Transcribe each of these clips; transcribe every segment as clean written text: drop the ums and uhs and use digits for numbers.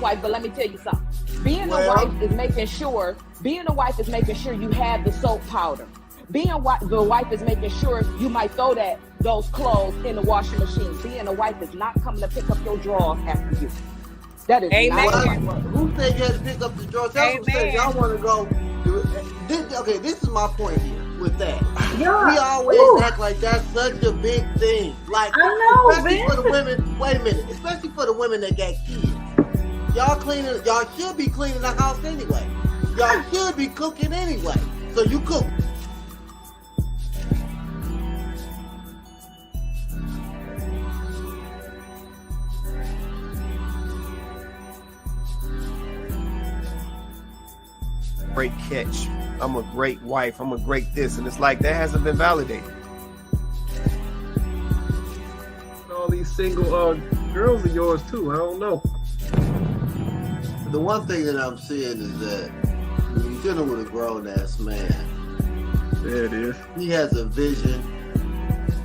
wife, but let me tell you something. Being a wife is making sure you have the soap powder. The wife is making sure you might throw those clothes in the washing machine. Being a wife is not coming to pick up your drawers after you. That is not. Who said you had to pick up the drawers? That's what I'm saying. Y'all want to go. This is my point here with that. Yeah. We always act like that's such a big thing. Like, especially for the women. Wait a minute. Especially for the women that got kids. Y'all should be cleaning the house anyway. Y'all should be cooking anyway. So you cook. Great catch. I'm a great wife. I'm a great this. And it's like that hasn't been validated. All these single girls are yours too. I don't know. The one thing that I'm seeing is that when you're dealing with a grown-ass man, there it is. He has a vision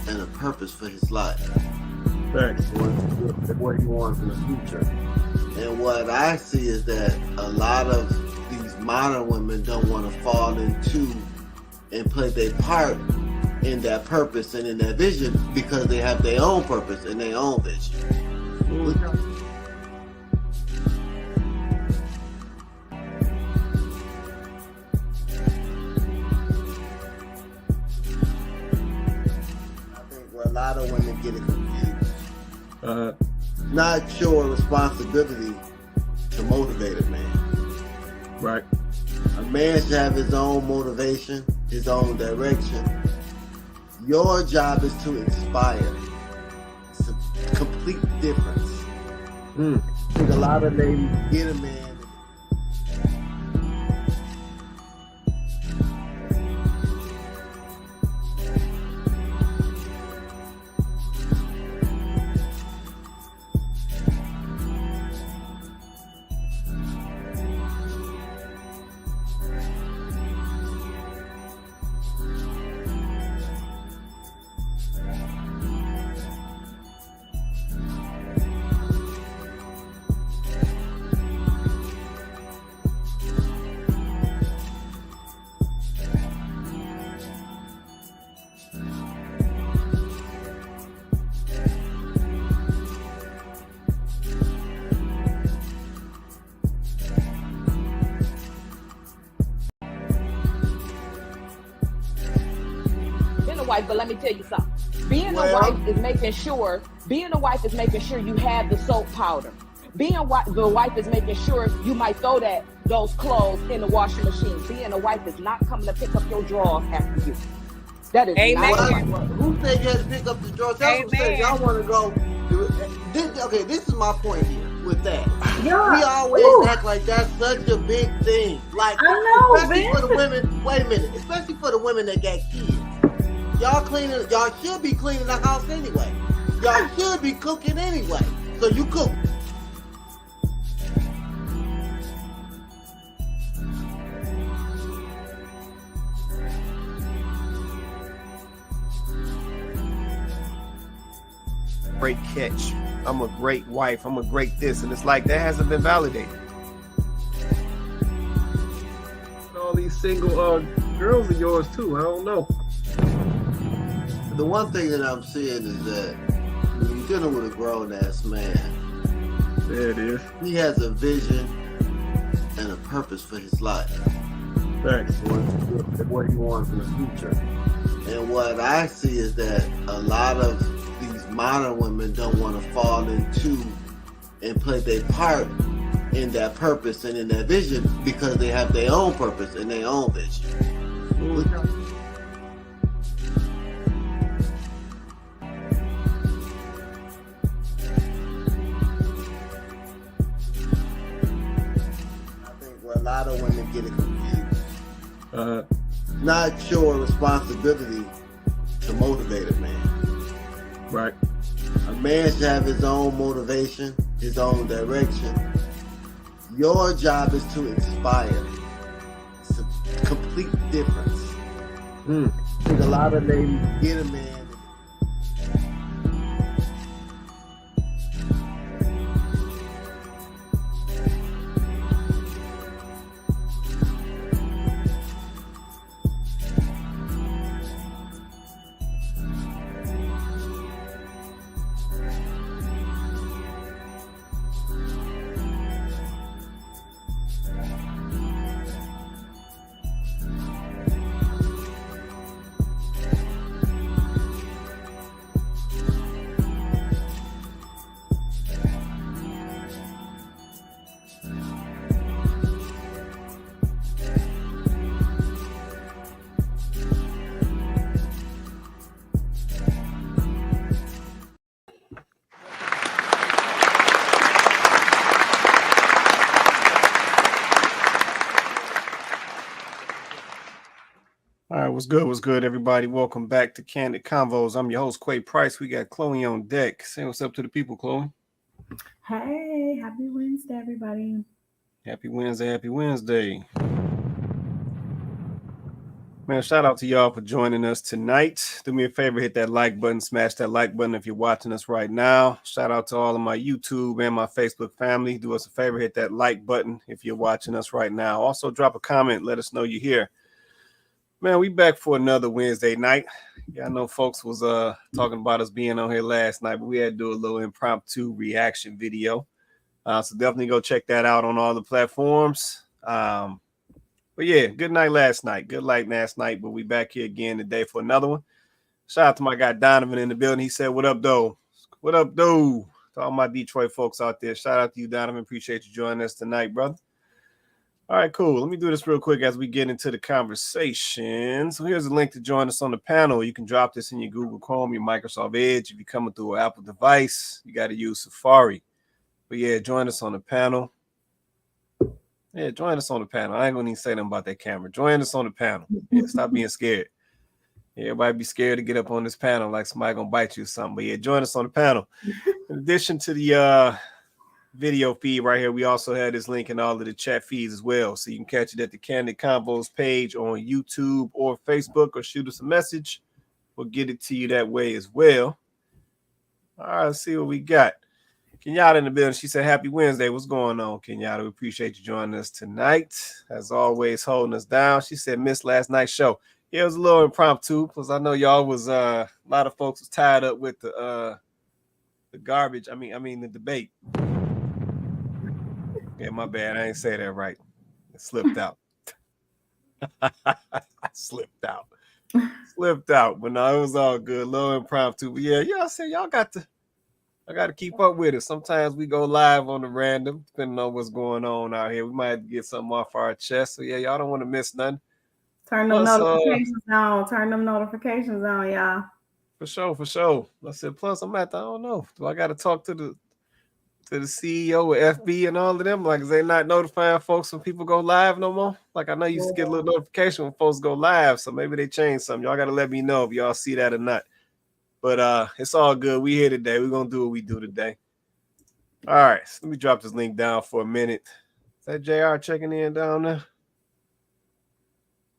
and a purpose for his life. Thanks. What he wants in the future. And what I see is that a lot of these modern women don't want to fall into and play their part in that purpose and in that vision because they have their own purpose and their own vision. I think where a lot of women get it confused. Not your responsibility to motivate a man. Right. A man should have his own motivation, his own direction. Your job is to inspire. It's a complete difference. I think a lot of ladies get a man. Wife, but let me tell you something. Being a wife is making sure you have the soap powder. The wife is making sure you might throw those clothes in the washing machine. Being a wife is not coming to pick up your drawers after you. That is not. Who said you had to pick up the drawers? That's what I'm saying. Y'all want to go. This is my point here with that. Yeah. We always act like that's such a big thing. Like, especially for the women. Wait a minute. Especially for the women that got kids. Y'all should be cleaning the house anyway. Y'all should be cooking anyway. So you cook. Great catch. I'm a great wife. I'm a great this. And it's like that hasn't been validated. All these single girls are yours too. I don't know. The one thing that I'm seeing is that when you're dealing with a grown-ass man, there it is. He has a vision and a purpose for his life. Thanks. What he wants in the future. And what I see is that a lot of these modern women don't want to fall into and play their part in that purpose and in that vision because they have their own purpose and their own vision. A lot of women get it confused. Not your responsibility to motivate a man. Right. A man should have his own motivation, his own direction. Your job is to inspire. It's a complete difference. I think a lot of ladies get a man. What's good? What's good, everybody? Welcome back to Candid Convos. I'm your host, Quay Price. We got Chloe on deck. Say what's up to the people, Chloe. Hey, happy Wednesday, everybody. Happy Wednesday. Happy Wednesday. Man, shout out to y'all for joining us tonight. Do me a favor, hit that like button, smash that like button if you're watching us right now. Shout out to all of my YouTube and my Facebook family. Do us a favor, hit that like button if you're watching us right now. Also, drop a comment. Let us know you're here. Man, we back for another Wednesday night. Yeah, I know folks was talking about us being on here last night, but we had to do a little impromptu reaction video. So definitely go check that out on all the platforms. But yeah, good night last night. Good night last night, but we back here again today for another one. Shout out to my guy Donovan in the building. He said, "What up, though? What up, though?" To all my Detroit folks out there. Shout out to you, Donovan. Appreciate you joining us tonight, brother. All right, cool. Let me do this real quick as we get into the conversation. So here's a link to join us on the panel. You can drop this in your Google Chrome, your Microsoft Edge. If you're coming through an Apple device, you got to use Safari. But yeah, join us on the panel. Yeah, join us on the panel. I ain't gonna even say nothing about that camera. Join us on the panel. Yeah, stop being scared. Yeah, everybody be scared to get up on this panel like somebody gonna bite you or something. But yeah, join us on the panel. In addition to the video feed right here, we also have this link in all of the chat feeds as well. So you can catch it at the Candid Convos page on YouTube or Facebook, or shoot us a message. We'll get it to you that way as well. All right, let's see what we got. Kenyatta in the building. She said, "Happy Wednesday." What's going on, Kenyatta? We appreciate you joining us tonight. As always, holding us down. She said, "Missed last night's show." Yeah, it was a little impromptu because I know y'all was a lot of folks was tied up with the garbage. I mean the debate. Yeah, my bad. I ain't say that right. It slipped out. I slipped out. But no, it was all good. A little impromptu. But yeah, y'all said I got to keep up with it. Sometimes we go live on the random, depending on what's going on out here. We might have to get something off our chest. So, yeah, y'all don't want to miss nothing. Turn them notifications on. Turn them notifications on, y'all. For sure. I said, plus, I don't know. Do I got to talk to the CEO or FB and all of them? Like, is they not notifying folks when people go live no more? Like, I know you used to get a little notification when folks go live. So maybe they changed something. Y'all got to let me know if y'all see that or not. But it's all good. We here today. We're going to do what we do today. All right. So let me drop this link down for a minute. Is that JR checking in down there?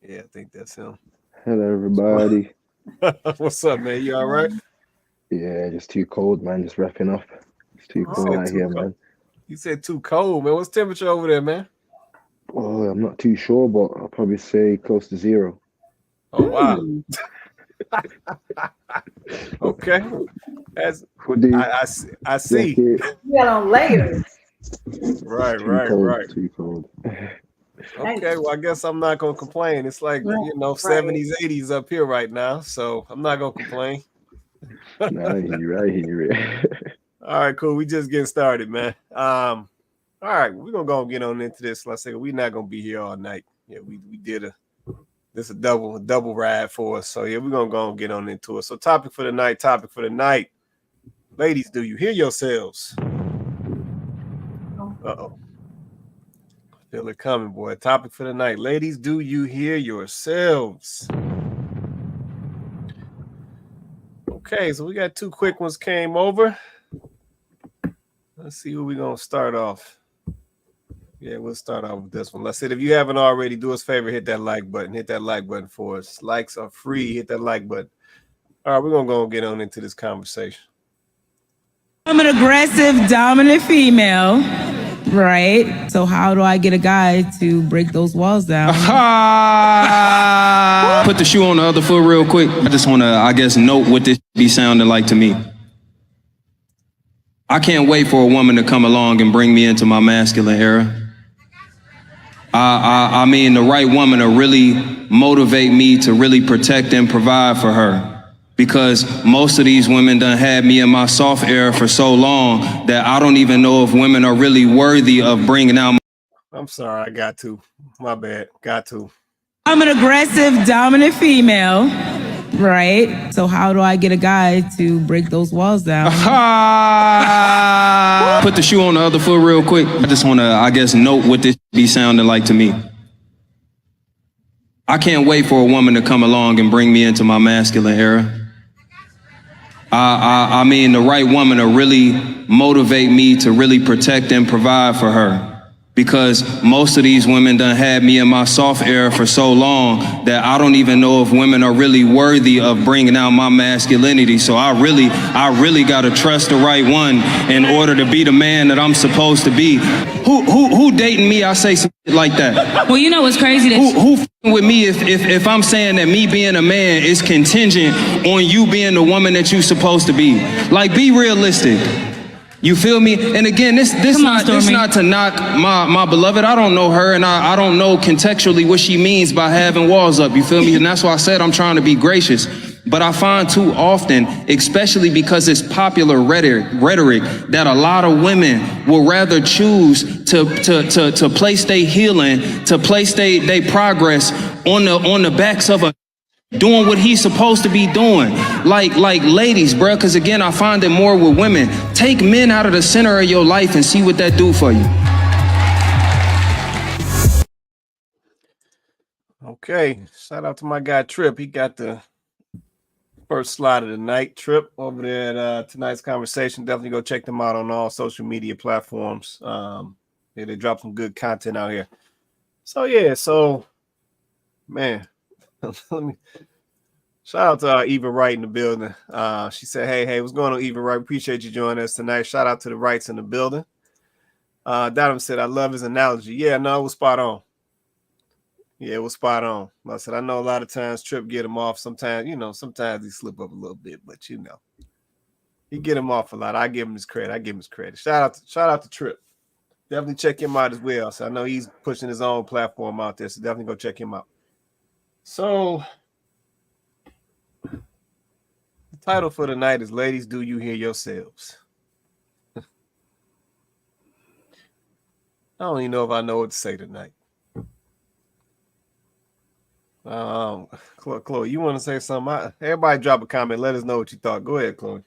Yeah, I think that's him. Hello, everybody. What's up, man? You all right? Yeah, just too cold, man. Just wrapping up. It's too cold out here, man. You said too cold, man. What's the temperature over there, man? Oh, I'm not too sure, but I'll probably say close to 0. Oh, wow. Okay. I see. You got on layers. Right. Too cold. Okay, well, I guess I'm not gonna complain. It's like 70s, 80s up here right now, so I'm not gonna complain. Nah, you're right. All right, cool. We just getting started, man. All right, we're gonna go and get on into this. Like I said, we're not gonna be here all night. Yeah, we did this a double ride for us. So yeah, we're gonna go and get on into it. So topic for the night. Ladies, do you hear yourselves? Uh-oh. Feel it coming, boy. Topic for the night. Ladies, do you hear yourselves? Okay, so we got 2 quick ones came over. Let's see who we're gonna start off. Yeah, we'll start off with this one. Let's say if you haven't already, do us a favor, hit that like button. Hit that like button for us. Likes are free. Hit that like button. All right, we're gonna go and get on into this conversation. I'm an aggressive, dominant female, right? So how do I get a guy to break those walls down? Put the shoe on the other foot real quick. I just want to, note what this be sounding like to me. I can't wait for a woman to come along and bring me into my masculine era. I mean, the right woman to really motivate me to really protect and provide for her. Because most of these women done had me in my soft era for so long that I don't even know if women are really worthy of bringing out. I'm sorry, I got to. My bad. Got to. I'm an aggressive, dominant female, right? So how do I get a guy to break those walls down? Put the shoe on the other foot real quick. I just want to, note what this be sounding like to me. I can't wait for a woman to come along and bring me into my masculine era. I mean, the right woman to really motivate me to really protect and provide for her. Because most of these women done had me in my soft era for so long that I don't even know if women are really worthy of bringing out my masculinity. So I really gotta trust the right one in order to be the man that I'm supposed to be. Who dating me? I say some shit like that. Well, you know what's crazy? That Who f***ing with me if I'm saying that me being a man is contingent on you being the woman that you supposed to be? Like, be realistic. You feel me? And again, this not to knock my beloved. I don't know her, and I don't know contextually what she means by having walls up. You feel me? And that's why I said I'm trying to be gracious. But I find too often, especially because it's popular rhetoric, that a lot of women will rather choose to place their healing, to place their progress on the backs of a doing what he's supposed to be doing. Like ladies, bro, because again, I find it more with women. Take men out of the center of your life and see what that do for you. Okay, shout out to my guy Trip. He got the first slide of the night. Trip over there at tonight's conversation. Definitely go check them out on all social media platforms. Yeah, they drop some good content out here. So yeah, man. Let me shout out to Eva Wright in the building. She said, hey, what's going on, Eva Wright? Appreciate you joining us tonight. Shout out to the Wrights in the building. Adam said, I love his analogy. Yeah, no, it was spot on. Yeah, it was spot on. I said, I know a lot of times Trip get him off. Sometimes, sometimes he slip up a little bit, but he get him off a lot. I give him his credit. Shout out to Trip. Definitely check him out as well. So I know he's pushing his own platform out there. So definitely go check him out. So the title for the night is Ladies, Do You Hear Yourselves? I don't even know if I know what to say tonight. Chloe, you want to say something? Everybody drop a comment. Let us know what you thought. Go ahead, Chloe.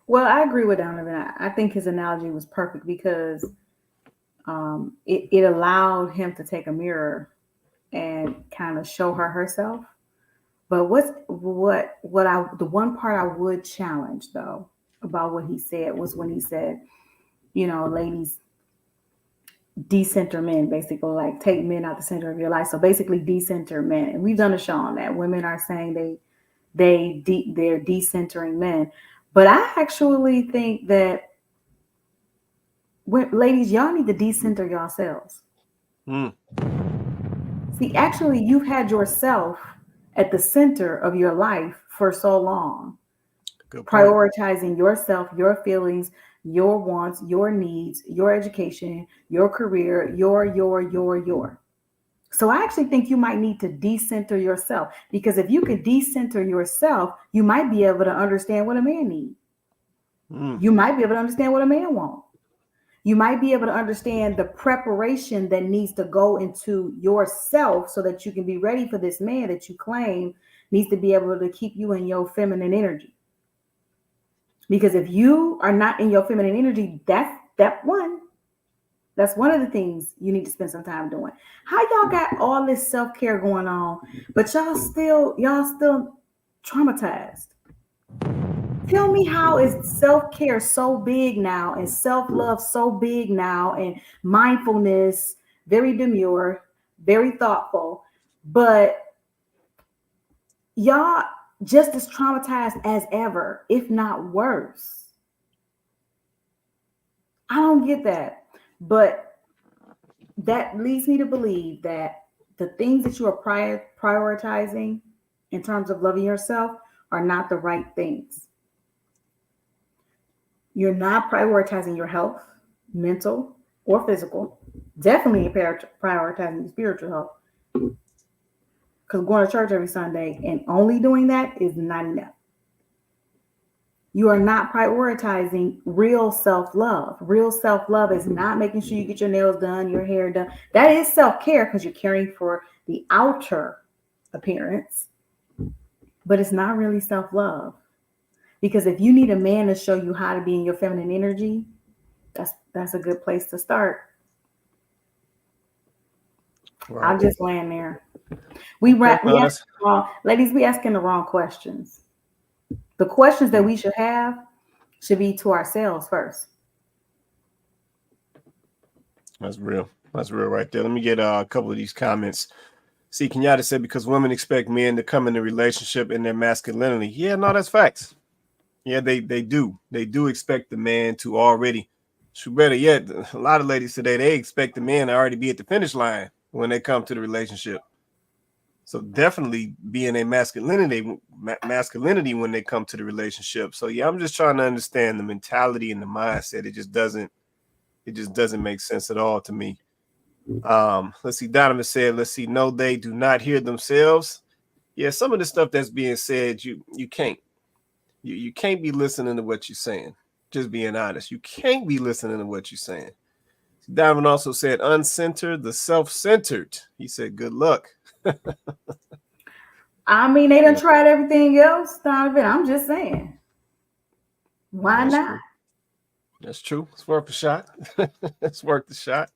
Well, I agree with Donovan. I think his analogy was perfect because it allowed him to take a mirror and kind of show her herself. But the one part I would challenge though about what he said was when he said, ladies, decenter men, basically, like take men out the center of your life. So basically decenter men. And we've done a show on that. Women are saying they're decentering men. But I actually think that ladies, y'all need to decenter yourselves. See, actually, you've had yourself at the center of your life for so long. Prioritizing yourself, your feelings, your wants, your needs, your education, your career, your. So I actually think you might need to decenter yourself, because if you can decenter yourself, you might be able to understand what a man needs. You might be able to understand what a man wants. You might be able to understand the preparation that needs to go into yourself so that you can be ready for this man that you claim needs to be able to keep you in your feminine energy. Because if you are not in your feminine energy, that's one of the things you need to spend some time doing. How y'all got all this self-care going on, but y'all still traumatized? Tell me, how is self-care so big now and self-love so big now and mindfulness very demure, very thoughtful, but y'all just as traumatized as ever, if not worse? I don't get that. But that leads me to believe that the things that you are prioritizing in terms of loving yourself are not the right things. You're not prioritizing your health, mental or physical. Definitely prioritizing your spiritual health. Because going to church every Sunday and only doing that is not enough. You are not prioritizing real self-love. Real self-love is not making sure you get your nails done, your hair done. That is self-care because you're caring for the outer appearance. But it's not really self-love. Because if you need a man to show you how to be in your feminine energy, that's a good place to start. Right. I'll just land there. Ladies, we asking the wrong questions. The questions that we should be to ourselves first. That's real. That's real right there. Let me get a couple of these comments. See, Kenyatta said, because women expect men to come in a relationship in their masculinity. Yeah, no, that's facts. Yeah, they do. They do expect the man to already. Better yet, a lot of ladies today, they expect the man to already be at the finish line when they come to the relationship. So definitely be in a masculinity when they come to the relationship. So yeah, I'm just trying to understand the mentality and the mindset. It just doesn't make sense at all to me. Let's see. Donovan said, let's see. No, they do not hear themselves. Yeah, some of the stuff that's being said, you can't. You can't be listening to what you're saying. Just being honest. You can't be listening to what you're saying. Donovan also said, uncentered, the self-centered. He said, good luck. I mean, they done tried everything else, Donovan. I'm just saying. Why not? True. That's true. It's worth a shot. It's worth the shot.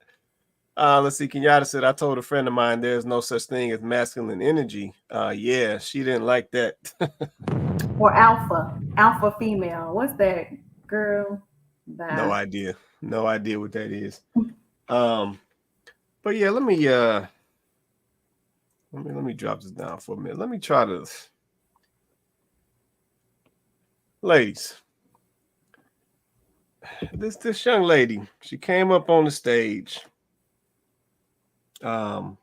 Let's see. Kenyatta said, I told a friend of mine there's no such thing as masculine energy. Yeah, she didn't like that. Or alpha female. What's that, girl? No idea what that is. But yeah, let me drop this down for a minute. Let me try to, ladies. This young lady, she came up on the stage. In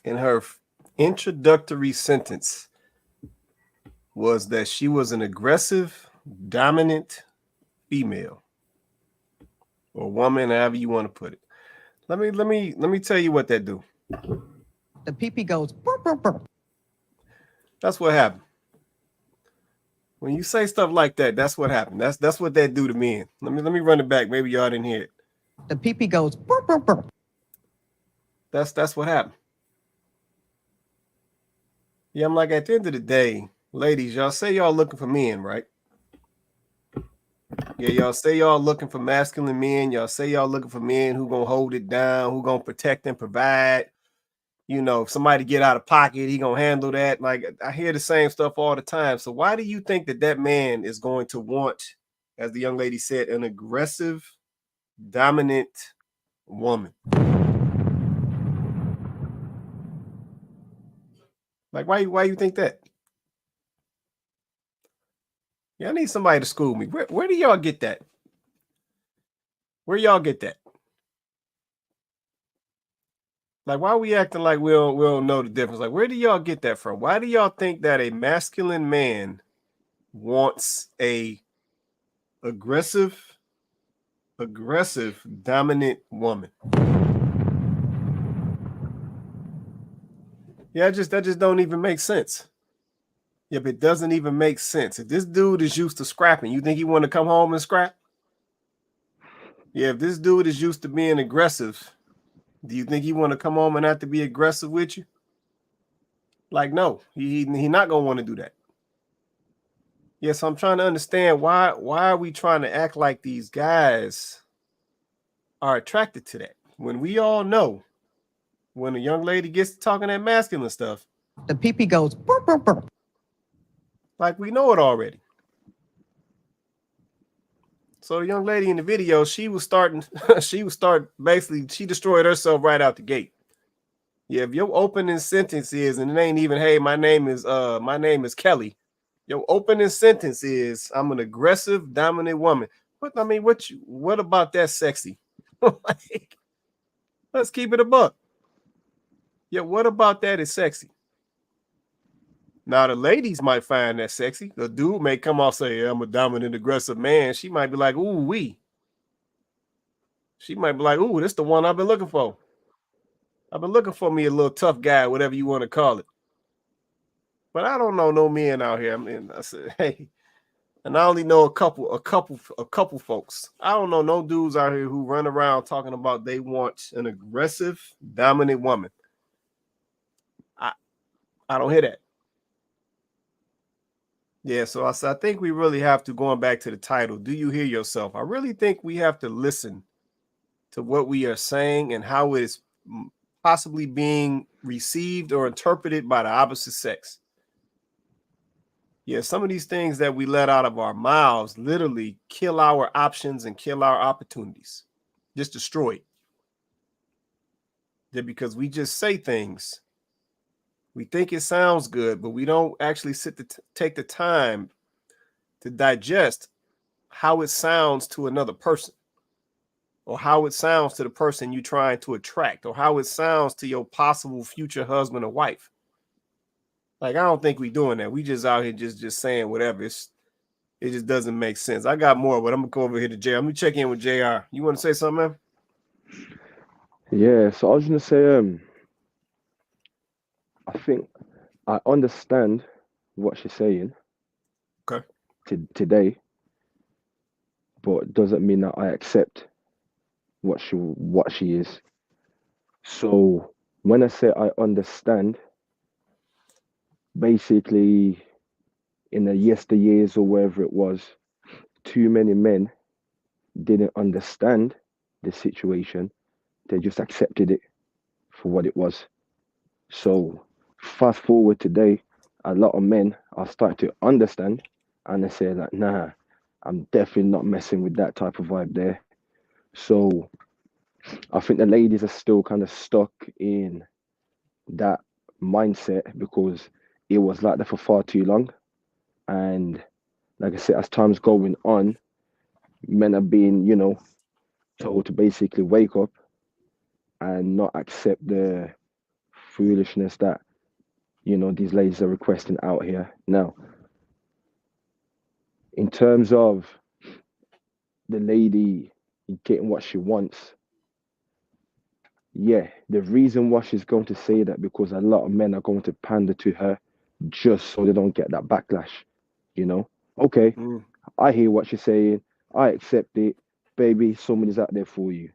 her introductory sentence was that she was an aggressive, dominant female or woman, however you want to put it. Let me tell you what that do. The pee-pee goes burr, burr, burr. That's what happened. When you say stuff like that, that's what happened. That's what that do to men. Let me run it back. Maybe y'all didn't hear it. The pee-pee goes burr, burr, burr. That's what happened. Yeah, I'm like, at the end of the day, ladies, y'all say y'all looking for men, right? Yeah, y'all say y'all looking for masculine men. Y'all say y'all looking for men who gonna hold it down, who gonna protect and provide. You know, if somebody get out of pocket, he gonna handle that. Like, I hear the same stuff all the time. So why do you think that man is going to want, as the young lady said, an aggressive, dominant woman? Like, why you think that? Yeah, I need somebody to school me. Where do y'all get that? Where y'all get that? Like, why are we acting like we don't know the difference? Like, where do y'all get that from? Why do y'all think that a masculine man wants a aggressive, dominant woman? Yeah, that just don't even make sense. Yep, it doesn't even make sense. If this dude is used to scrapping, you think he want to come home and scrap? Yeah, if this dude is used to being aggressive, do you think he want to come home and have to be aggressive with you? Like, no, he not gonna want to do that. Yes, so I'm trying to understand why are we trying to act like these guys are attracted to that when we all know when a young lady gets to talking that masculine stuff, the pee-pee goes burr, burr, burr. Like, we know it already. So the young lady in the video, she basically, she destroyed herself right out the gate. Yeah, if your opening sentence is, and it ain't even, hey, my name is Kelly. Your opening sentence is, I'm an aggressive, dominant woman. What about that sexy? Like, let's keep it a buck. Yeah, what about that is sexy? Now, the ladies might find that sexy. The dude may come off say, yeah, I'm a dominant, aggressive man. She might be like, ooh, wee. She might be like, ooh, this the one I've been looking for. I've been looking for me a little tough guy, whatever you want to call it. But I don't know no men out here. I mean, I said, hey, and I only know a couple folks. I don't know no dudes out here who run around talking about they want an aggressive, dominant woman. I don't hear that. Yeah, so I think we really have to, going back to the title, do you hear yourself? I really think we have to listen to what we are saying and how it is possibly being received or interpreted by the opposite sex. Yeah, some of these things that we let out of our mouths literally kill our options and kill our opportunities. Just destroy it. Yeah, because we just say things. We think it sounds good, but we don't actually take the time to digest how it sounds to another person, or how it sounds to the person you're trying to attract, or how it sounds to your possible future husband or wife. Like, I don't think we're doing that. We just out here just saying whatever. It just doesn't make sense. I got more, but I'm gonna go over here to JR. Let me check in with JR. You want to say something, man? Yeah, so I was gonna say, I think I understand what she's saying. Okay. Today, but it doesn't mean that I accept what she is. So when I say I understand, basically in the yesteryears or wherever it was, too many men didn't understand the situation. They just accepted it for what it was. So fast forward today, a lot of men are starting to understand, and they say like, nah, I'm definitely not messing with that type of vibe there. So I think the ladies are still kind of stuck in that mindset because it was like that for far too long. And like I said, as time's going on, men are being, told to basically wake up and not accept the foolishness that, these ladies are requesting out here. Now, in terms of the lady getting what she wants, yeah, the reason why she's going to say that because a lot of men are going to pander to her just so they don't get that backlash. Okay, I hear what she's saying, I accept it, baby, somebody's out there for you.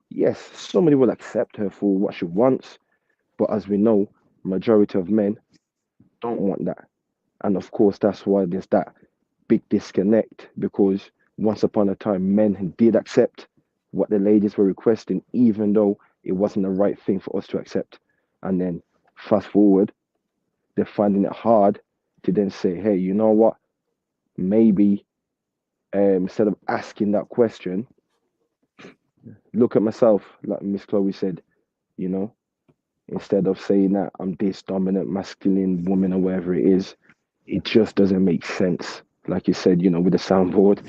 Yes, somebody will accept her for what she wants, but as we know, majority of men don't want that. And of course, that's why there's that big disconnect, because once upon a time, men did accept what the ladies were requesting, even though it wasn't the right thing for us to accept. And then fast forward, they're finding it hard to then say, hey, you know what? Maybe instead of asking that question, look at myself, like Miss Chloe said, instead of saying that I'm this dominant masculine woman or whatever it is, it just doesn't make sense. Like you said, with the soundboard,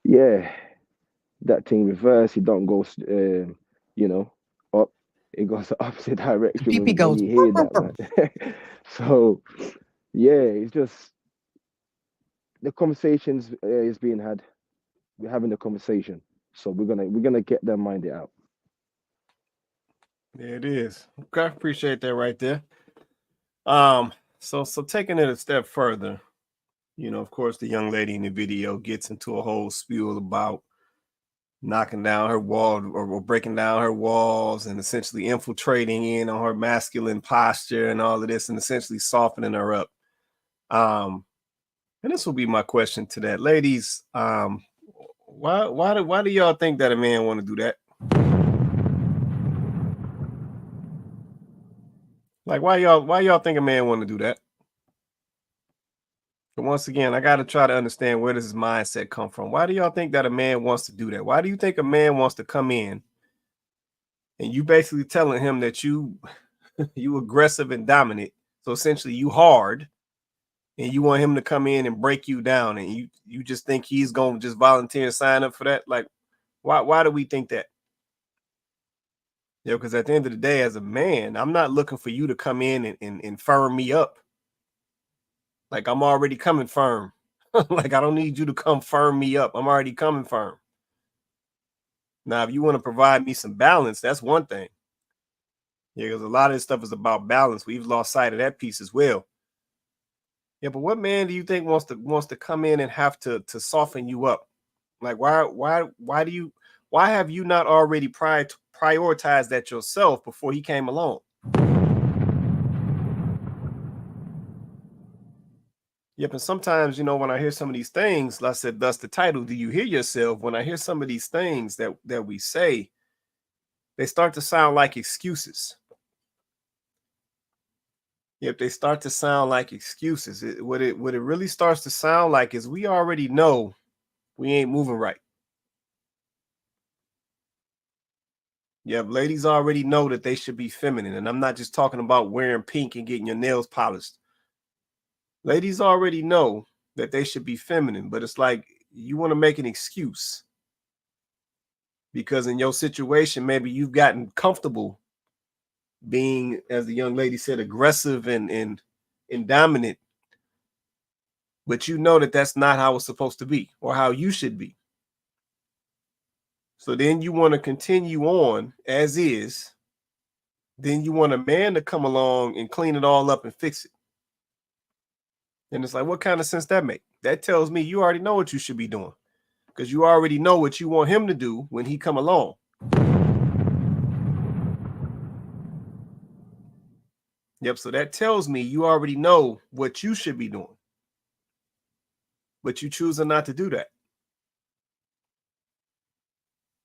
yeah, that thing reverse, it don't go, up, it goes the opposite direction PP when goes. you hear that, man. So, yeah, it's just the conversations is being had. We're having the conversation, so we're gonna get them minded out. There it is. Okay, appreciate that right there. So taking it a step further, of course, the young lady in the video gets into a whole spiel about knocking down her wall or breaking down her walls and essentially infiltrating in on her masculine posture and all of this and essentially softening her up. And this will be my question to that, ladies. Why do y'all think that a man want to do that? Like, why y'all think a man want to do that? But once again, I got to try to understand, where does his mindset come from? Why do y'all think that a man wants to do that? Why do you think a man wants to come in and you basically telling him that you aggressive and dominant, so essentially you hard, and you want him to come in and break you down, and you just think he's going to just volunteer and sign up for that? Like, why do we think that? Because at the end of the day, as a man, I'm not looking for you to come in and firm me up. Like, I'm already coming firm. Like, I don't need you to come firm me up. I'm already coming firm. Now, if you want to provide me some balance, that's one thing. Yeah, because a lot of this stuff is about balance. We've lost sight of that piece as well. Yeah, but what man do you think wants to come in and have to soften you up? Like, why have you not already prioritized that yourself before he came along? Yep, and sometimes, when I hear some of these things, like I said, thus the title, do you hear yourself? When I hear some of these things that we say, they start to sound like excuses. Yep, they start to sound like excuses. What it really starts to sound like is we already know we ain't moving right. Yep, ladies already know that they should be feminine. And I'm not just talking about wearing pink and getting your nails polished. Ladies already know that they should be feminine, but it's like you want to make an excuse. Because in your situation, maybe you've gotten comfortable being, as the young lady said, aggressive and dominant. But you know that that's not how it's supposed to be or how you should be. So then you want to continue on as is. Then you want a man to come along and clean it all up and fix it. And it's like, what kind of sense that make? That tells me you already know what you should be doing because you already know what you want him to do when he come along. Yep, so that tells me you already know what you should be doing. But you choosing not to do that.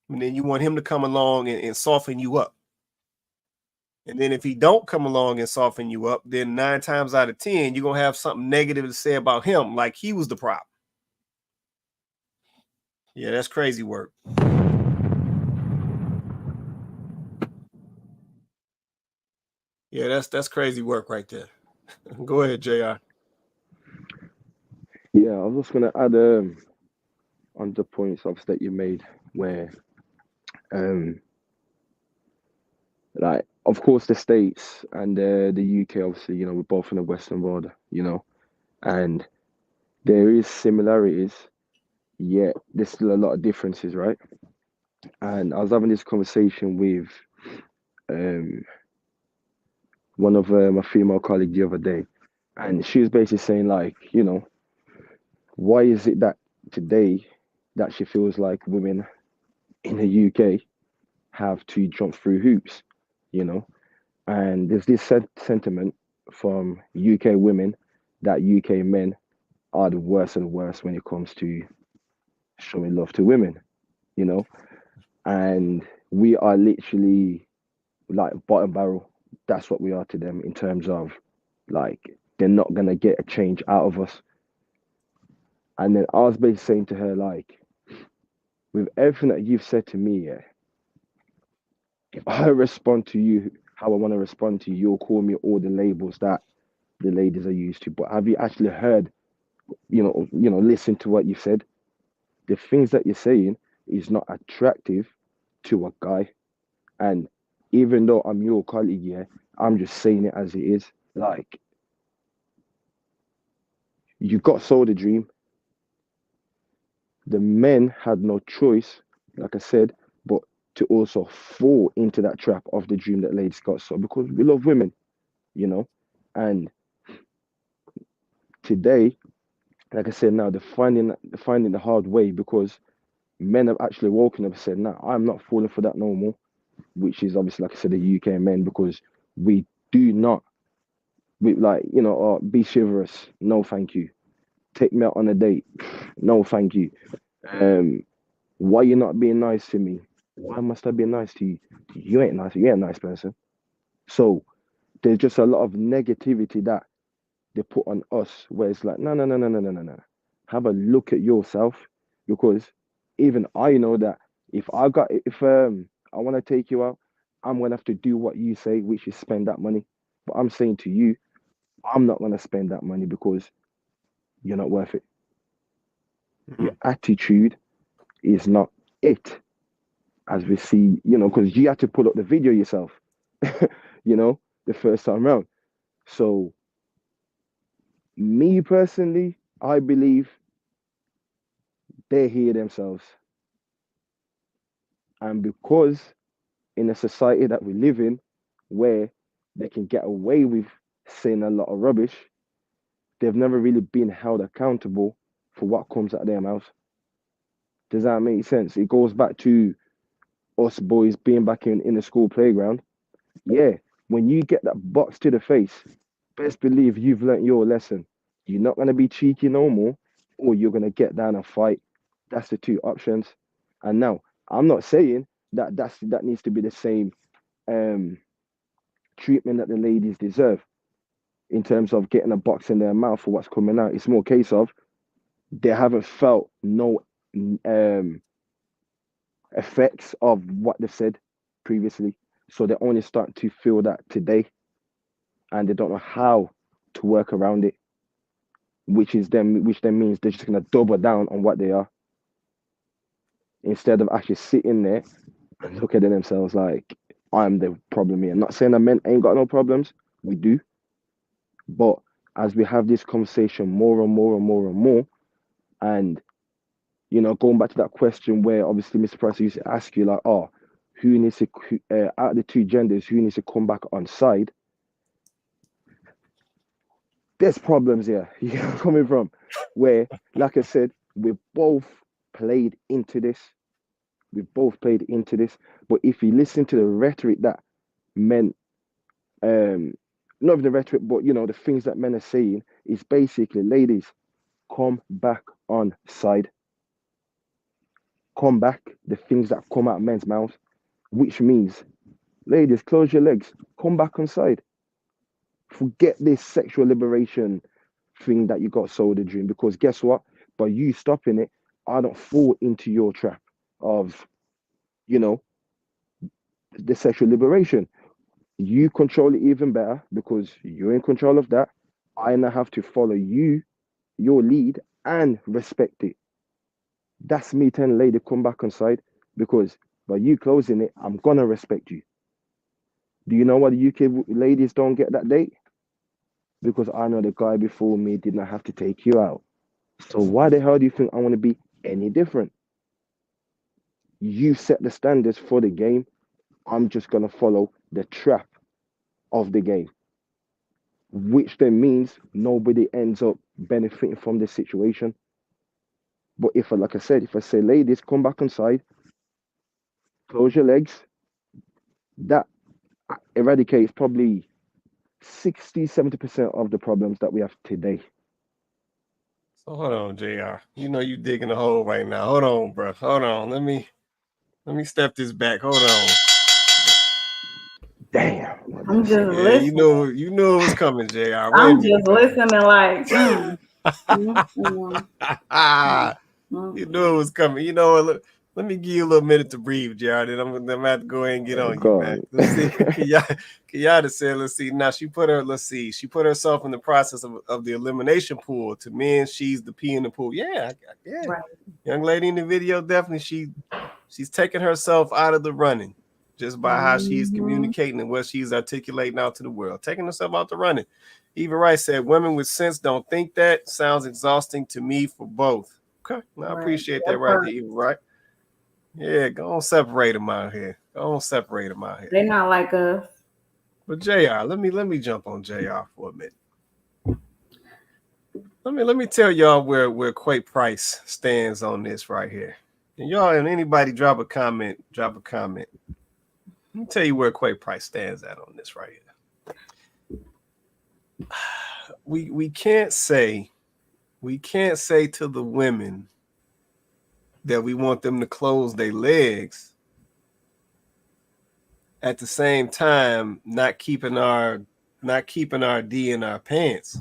And then you want him to come along and soften you up. And then if he don't come along and soften you up, then 9 times out of 10, you're going to have something negative to say about him, like he was the problem. Yeah, that's crazy work. Yeah, that's crazy work right there. Go ahead, JR. Yeah, I was just going to add on the points that you made where like, of course, the States and the UK, obviously, you know, we're both in the Western world, you know, and there is similarities, yet there's still a lot of differences, right? And I was having this conversation with one of my female colleagues the other day, and she was basically saying, like, you know, why is it that today that she feels like women in the UK have to jump through hoops, you know? And there's this sentiment from UK women that UK men are the worst and worst when it comes to showing love to women, you know? And we are literally like bottom barrel. That's what we are to them in terms of like, they're not going to get a change out of us. And then I was basically saying to her, like, with everything that you've said to me, yeah, if I respond to you how I want to respond to you, you'll call me all the labels that the ladies are used to. But have you actually heard, listen to what you said? The things that you're saying is not attractive to a guy. And even though I'm your colleague, yeah, I'm just saying it as it is. Like, you got sold a dream. The men had no choice, like I said, but to also fall into that trap of the dream that ladies got sold, because we love women, you know. And today, like I said, now they're finding the hard way, because men have actually woken up and said, "No, I'm not falling for that no more," which is obviously, like I said, the UK men, because we do not, be chivalrous. No, thank you. Take me out on a date. No, thank you. Why you not being nice to me? Why must I be nice to you? You ain't nice. You ain't a nice person. So there's just a lot of negativity that they put on us, where it's like, no, no, no, no, no, no, no, no. Have a look at yourself, because even I know that if I want to take you out, I'm gonna have to do what you say, which is spend that money. But I'm saying to you, I'm not gonna spend that money because you're not worth it. Your attitude is not it, as we see, because you had to pull up the video yourself, the first time around. So, me personally, I believe they hear themselves. And because in a society that we live in, where they can get away with saying a lot of rubbish, they've never really been held accountable for what comes out of their mouth. Does that make sense? It goes back to us boys being back in the school playground. Yeah, when you get that box to the face, best believe you've learnt your lesson. You're not going to be cheeky no more, or you're going to get down and fight. That's the two options. And now, I'm not saying that needs to be the same treatment that the ladies deserve in terms of getting a box in their mouth for what's coming out. It's more a case of they haven't felt no effects of what they've said previously, so they only start to feel that today, and they don't know how to work around it, which then means they're just gonna double down on what they are instead of actually sitting there and looking at themselves like, I'm the problem here. I'm not saying that men ain't got no problems, we do, but as we have this conversation more and more and more and more, and going back to that question where obviously Mr. Price used to ask you, like, oh, who needs to out of the two genders, who needs to come back on side? There's problems here. You're coming from where, like I said, we've both played into this. But if you listen to the rhetoric that men, not even the rhetoric, but the things that men are saying, is basically, ladies, come back on side. Come back, the things that come out of men's mouths, which means, ladies, close your legs, come back on side. Forget this sexual liberation thing that you got sold a dream, because guess what? By you stopping it, I don't fall into your trap of, the sexual liberation. You control it even better because you're in control of that. I now have to follow your lead, and respect it. That's me telling lady, come back on side, because by you closing it, I'm gonna respect you. Do you know why the UK ladies don't get that date? Because I know the guy before me did not have to take you out. So why the hell do you think I want to be any different? You set the standards for the game. I'm just gonna follow the trap of the game, which then means nobody ends up benefiting from this situation. But if I say, ladies, come back on side, close your legs, that eradicates probably 60-70% of the problems that we have today. So hold on, JR. You digging a hole right now. Hold on, bro. Hold on. Let me step this back. Hold on. Damn. I'm just listening. You knew it was coming, JR. I'm just listening like, You knew it was coming. Let me give you a little minute to breathe, Jared. And I'm gonna have to go ahead and get on you, man. Let's see. Kenyatta said, let's see. Now she put herself in the process of the elimination pool. To men, she's the pee in the pool. Yeah. Right. Young lady in the video, definitely she's taking herself out of the running just by how she's communicating and what she's articulating out to the world. Taking herself out the running. Eva Rice said, women with sense don't think that. Sounds exhausting to me for both. Okay. I appreciate that right there, Eva, right? Yeah, go on, separate them out here. They're not like us. But JR, let me jump on JR for a minute. Let me tell y'all where Quay Price stands on this right here. And y'all, and anybody drop a comment. Let me tell you where Quay Price stands at on this right here. We can't say to the women that we want them to close their legs, at the same time not keeping our D in our pants.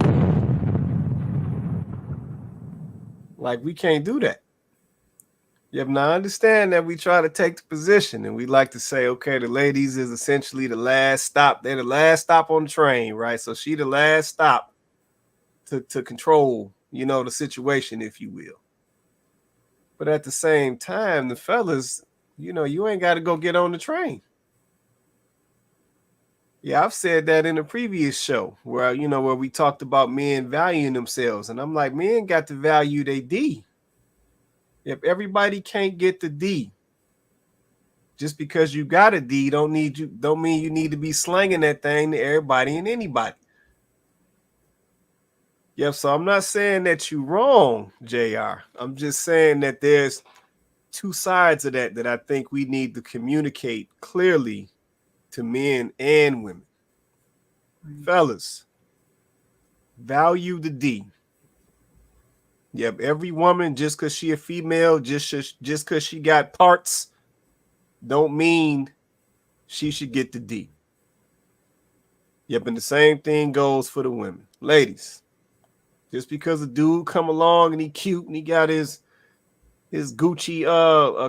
Like, we can't do that. Yep, now I understand that we try to take the position and we like to say, okay, the ladies is essentially the last stop. They're the last stop on the train, right? So she the last stop to control, the situation, if you will. But at the same time, the fellas, you ain't got to go get on the train. Yeah, I've said that in a previous show where we talked about men valuing themselves. And I'm like, men got to value their D. If everybody can't get the D, just because you got a D don't mean you need to be slanging that thing to everybody and anybody. Yep, so I'm not saying that you're wrong, JR. I'm just saying that there's two sides of that I think we need to communicate clearly to men and women. Fellas, value the D. Yep, every woman, just because she a female, just because she got parts, don't mean she should get the D. Yep, and the same thing goes for the women. Ladies, just because a dude come along and he cute and he got his Gucci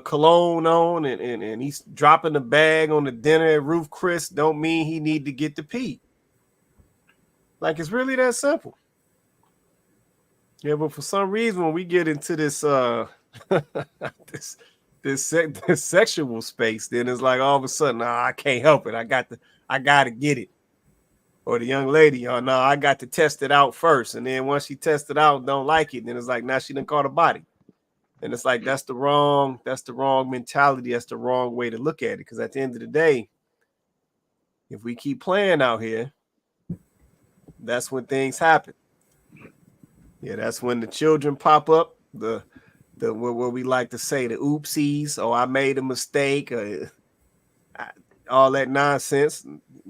cologne on and he's dropping the bag on the dinner at Ruth Chris, don't mean he need to get the P. Like, it's really that simple. Yeah, but for some reason when we get into this this sexual space, then it's like all of a sudden, I can't help it. I got to get it. Or the young lady, oh no, I got to test it out first. And then once she tests it out, don't like it, then it's like now she done caught a body. And it's like that's the wrong mentality. That's the wrong way to look at it. Because at the end of the day, if we keep playing out here, that's when things happen. Yeah, that's when the children pop up. The what we like to say, the oopsies. Oh, I made a mistake. All that nonsense.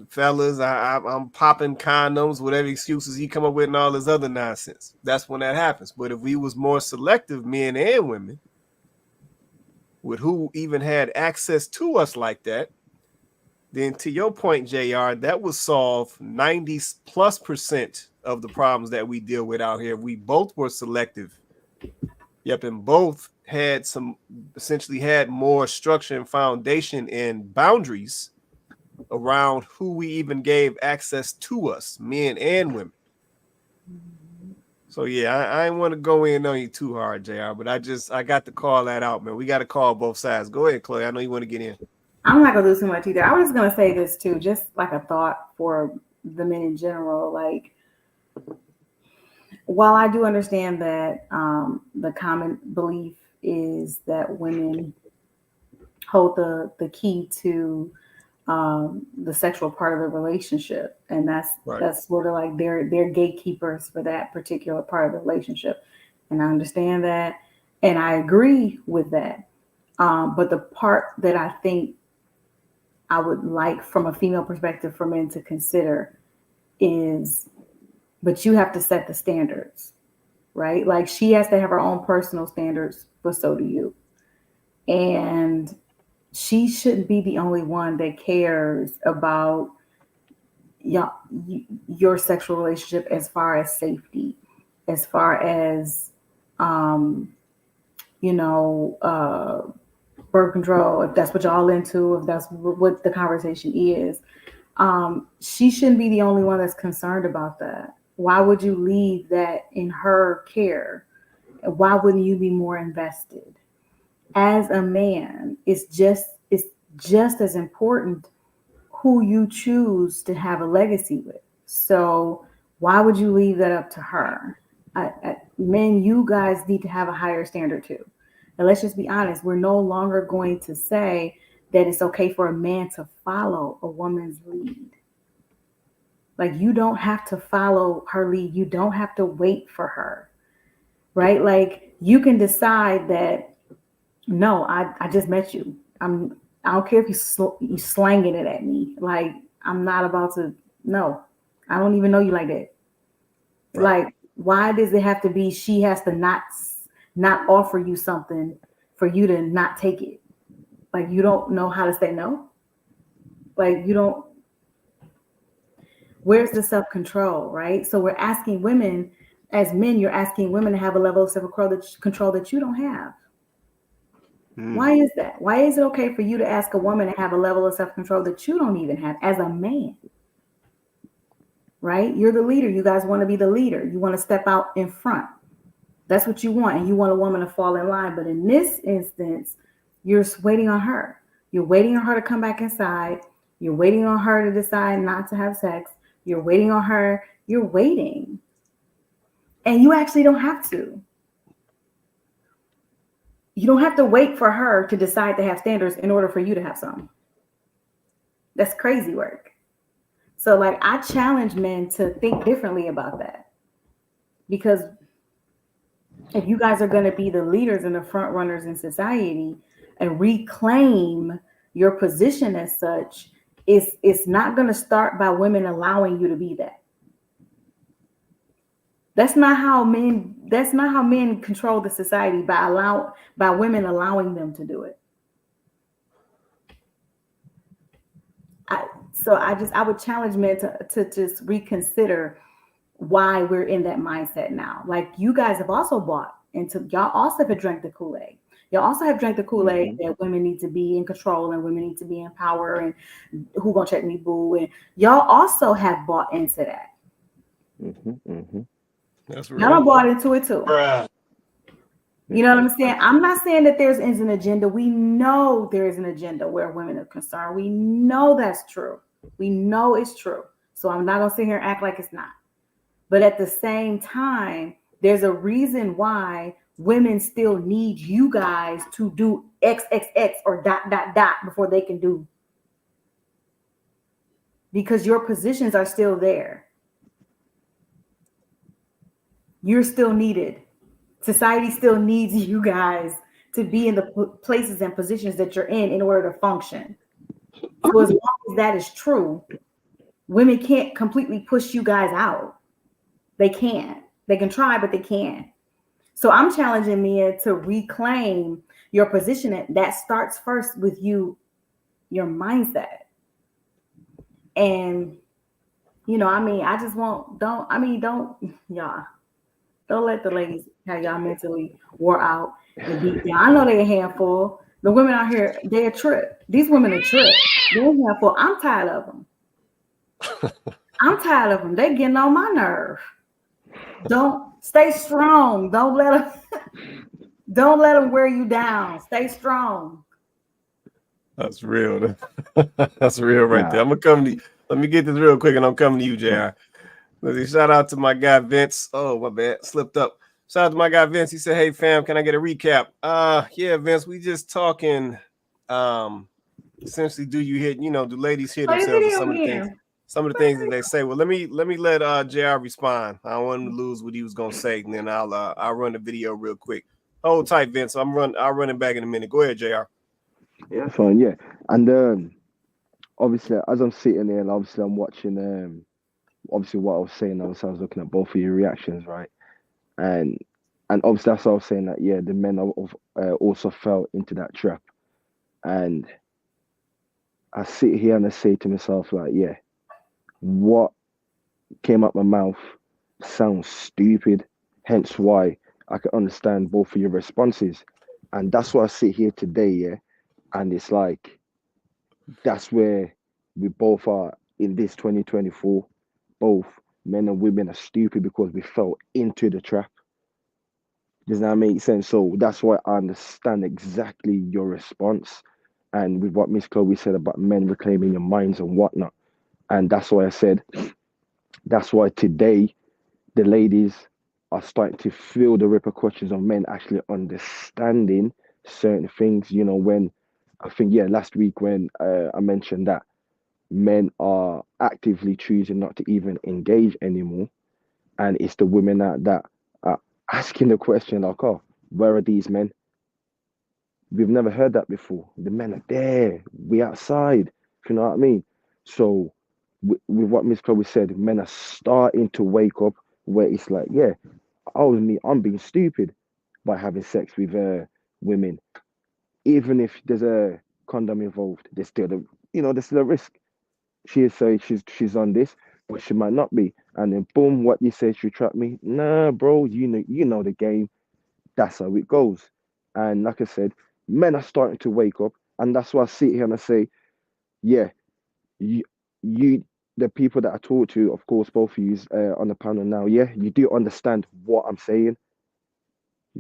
Fellas, I'm popping condoms, whatever excuses he come up with, and all this other nonsense. That's when that happens. But if we was more selective, men and women, with who even had access to us like that, then to your point, JR, that would solve 90+% of the problems that we deal with out here. We both were selective. Yep, and both had essentially had more structure and foundation and boundaries around who we even gave access to us, men and women. So yeah, I didn't want to go in on you too hard, JR, but I got to call that out, man. We got to call both sides. Go ahead, Chloe. I know you want to get in. I'm not gonna do too much either. I was gonna say this too, just like a thought for the men in general. Like, while I do understand that the common belief is that women hold the key to the sexual part of the relationship, and that's sort of like they're gatekeepers for that particular part of the relationship, and I understand that, and I agree with that. But the part that I think I would like from a female perspective for men to consider is, but you have to set the standards, right? Like, she has to have her own personal standards, but so do you. And she shouldn't be the only one that cares about your sexual relationship as far as safety, as far as, birth control, if that's what y'all into, if that's what the conversation is. She shouldn't be the only one that's concerned about that. Why would you leave that in her care? Why wouldn't you be more invested? As a man, it's just as important who you choose to have a legacy with. So why would you leave that up to her? Men, you guys need to have a higher standard too. And let's just be honest, we're no longer going to say that it's okay for a man to follow a woman's lead. Like, you don't have to follow her lead. You don't have to wait for her, right? Like, you can decide that, no, I just met you. I don't care if you slanging it at me. Like, I'm not about to, no, I don't even know you like that. Right. Like, why does it have to be she has to not offer you something for you to not take it? Like, you don't know how to say no? Like, you don't, where's the self-control, right? So we're asking women, as men, you're asking women to have a level of self-control that you don't have. Why is that? Why is it okay for you to ask a woman to have a level of self-control that you don't even have as a man? Right? You're the leader. You guys want to be the leader. You want to step out in front. That's what you want. And you want a woman to fall in line. But in this instance, you're waiting on her. You're waiting on her to come back inside. You're waiting on her to decide not to have sex. You're waiting on her. You're waiting. And you actually don't have to. You don't have to wait for her to decide to have standards in order for you to have some. That's crazy work. So, like, I challenge men to think differently about that. Because if you guys are going to be the leaders and the front runners in society and reclaim your position as such, it's not going to start by women allowing you to be that. That's not how men control the society, by women allowing them to do it. I would challenge men to just reconsider why we're in that mindset now. Like you guys have also bought into, y'all also have drank the Kool-Aid. Y'all also have drank the Kool-Aid that women need to be in control and women need to be in power and who gonna check me, boo. And y'all also have bought into that. That's real. Y'all done bought into it too. You know what I'm saying? I'm not saying that there is an agenda. We know there is an agenda where women are concerned. We know that's true. We know it's true. So I'm not gonna sit here and act like it's not. But at the same time, there's a reason why women still need you guys to do XXX or ... before they can do. Because your positions are still there. You're still needed. Society still needs you guys to be in the places and positions that you're in order to function. So as long as that is true, women can't completely push you guys out. They can't. They can try, but they can't. So I'm challenging men to reclaim your position. That starts first with you, your mindset. And, you know, I mean, I just don't let the ladies have y'all mentally wore out and beat down. I know they're a handful. The women out here, they're a trip. These women are trip. They're a handful. I'm tired of them. They're getting on my nerve. Don't stay strong. Don't let them wear you down. Stay strong. That's real. That's real right there. I'm gonna come to you. Let me get this real quick, and I'm coming to you, JR. Shout out to my guy Vince. Oh, my bad, slipped up. Shout out to my guy Vince. He said, "Hey fam, can I get a recap?" Yeah, Vince, we just talking. Essentially, do ladies hear themselves with some of the things that they say? Well, let me let JR respond. I don't want him to lose what he was gonna say, and then I'll run the video real quick. Hold tight, Vince. I'll run it back in a minute. Go ahead, JR. Yeah, fine. Yeah, and obviously, as I'm sitting there, and obviously I'm watching obviously what I was saying, I was looking at both of your reactions, right? And obviously that's what I was saying, that the men also fell into that trap. And I sit here and I say to myself, like, what came out my mouth sounds stupid, hence why I can understand both of your responses. And that's why I sit here today, and it's like, that's where we both are in this 2024. Both men and women are stupid because we fell into the trap. Does that make sense? So that's why I understand exactly your response, and with what Miss Chloe said about men reclaiming your minds and whatnot. And that's why I said, that's why today the ladies are starting to feel the repercussions of men actually understanding certain things. You know, when I think, last week when I mentioned that men are actively choosing not to even engage anymore. And it's the women that are asking the question, like, oh, where are these men? We've never heard that before. The men are there. We outside. You know what I mean? So with what Miss Chloe said, men are starting to wake up, where it's like, I'm being stupid by having sex with women. Even if there's a condom involved, there's still a risk. She'll say she's on this, but she might not be. And then boom, what you say, she trapped me. Nah, bro, you know the game. That's how it goes. And like I said, men are starting to wake up, and that's why I sit here and I say, you the people that I talk to, of course, both of you on the panel now, you do understand what I'm saying.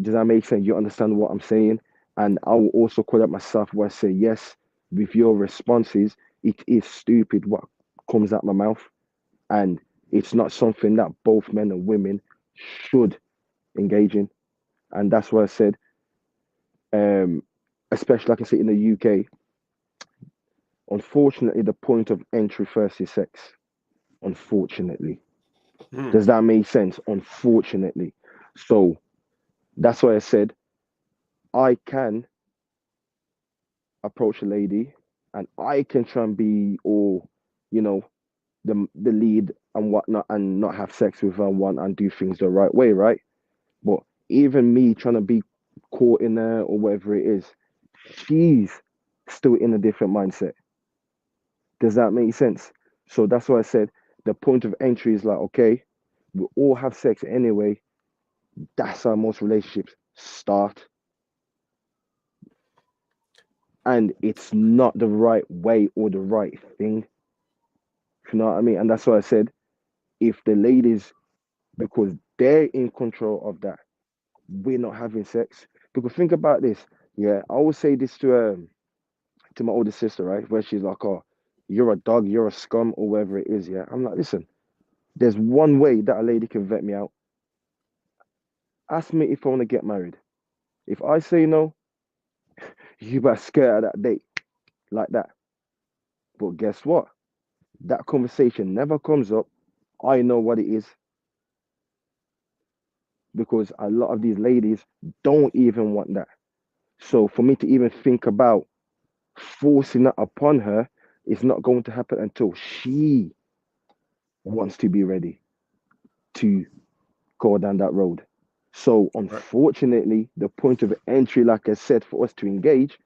Does that make sense? You understand what I'm saying? And I will also call out myself where I say, yes, with your responses, it is stupid what comes out my mouth. And it's not something that both men and women should engage in. And that's why I said, especially like I said in the UK, unfortunately, the point of entry first is sex. Unfortunately. Does that make sense? Unfortunately. So that's why I said, I can approach a lady and I can try and be all, the lead and whatnot, and not have sex with her and do things the right way, right? But even me trying to be caught in there or whatever it is, she's still in a different mindset. Does that make sense? So that's why I said the point of entry is like, okay, we all have sex anyway. That's how most relationships start. And it's not the right way or the right thing. You know what I mean? And that's why I said, if the ladies, because they're in control of that, we're not having sex. Because think about this. Yeah, I always say this to my older sister, right? Where she's like, oh, you're a dog, you're a scum, or whatever it is. Yeah. I'm like, listen, there's one way that a lady can vet me out. Ask me if I want to get married. If I say no, you better scare that date like that. But guess what? That conversation never comes up. I know what it is because a lot of these ladies don't even want that. So for me to even think about forcing that upon her is not going to happen until she wants to be ready to go down that road. So unfortunately, the point of entry, like I said, for us to engage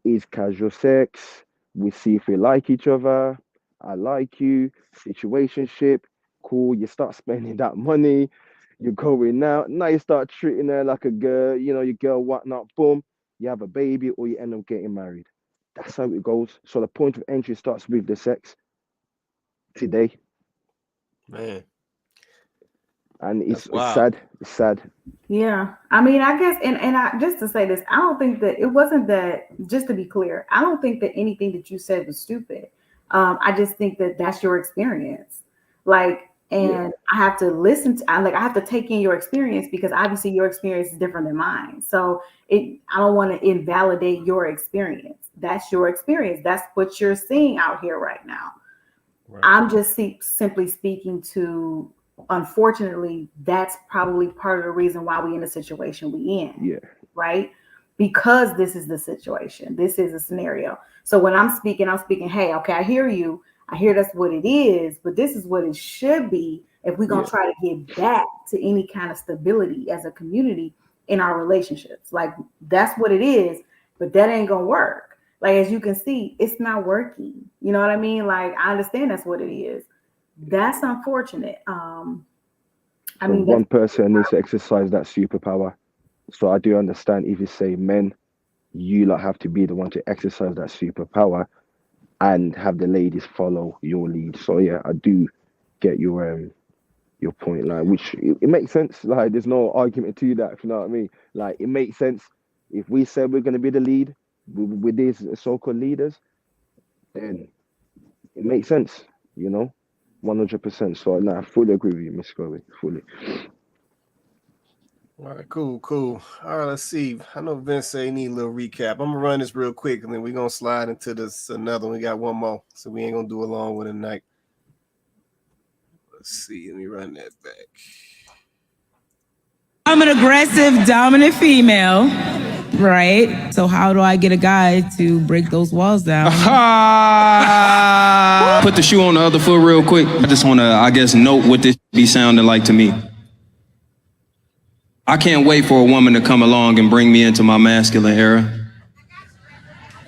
is casual sex. We see if we like each other. I like you. Situationship. Cool. You start spending that money. You're going out. Now you start treating her like a girl. You know, your girl, whatnot. Boom. You have a baby or you end up getting married. That's how it goes. So the point of entry starts with the sex today. Man. And it's sad. It's sad. Yeah. I mean, I guess, and I just to say this, I don't think that it wasn't that, just to be clear, I don't think that anything that you said was stupid. I just think that that's your experience. Like, and I have to listen to, I have to take in your experience because obviously your experience is different than mine. So I don't want to invalidate your experience. That's your experience. That's what you're seeing out here right now. Right. I'm just simply speaking to, unfortunately, that's probably part of the reason why we in the situation we in. Yeah. Right? Because this is the situation. This is a scenario. So when I'm speaking, hey, okay, I hear you. I hear that's what it is, but this is what it should be if we're going to try to get back to any kind of stability as a community in our relationships. Like, that's what it is, but that ain't going to work. Like, as you can see, it's not working. You know what I mean? Like, I understand that's what it is. That's unfortunate. I mean, one person needs to exercise that superpower. So I do understand if you say men, you lot have to be the one to exercise that superpower and have the ladies follow your lead. So yeah, I do get your point, like, which it makes sense. Like, there's no argument to that, if you know what I mean. Like, it makes sense. If we said we're going to be the lead with these so-called leaders, then it makes sense, you know, 100%. So I fully agree with you, Miss Chloe, fully. All right, cool. All right, let's see. I know Vince say he need a little recap. I'm gonna run this real quick, and then we're gonna slide into this another one. We got one more, so we ain't gonna do a long one tonight. Let's see. Let me run that back. I'm an aggressive, dominant female, right? So how do I get a guy to break those walls down? Put the shoe on the other foot real quick. I just want to, I guess, note what this be sounding like to me. I can't wait for a woman to come along and bring me into my masculine era.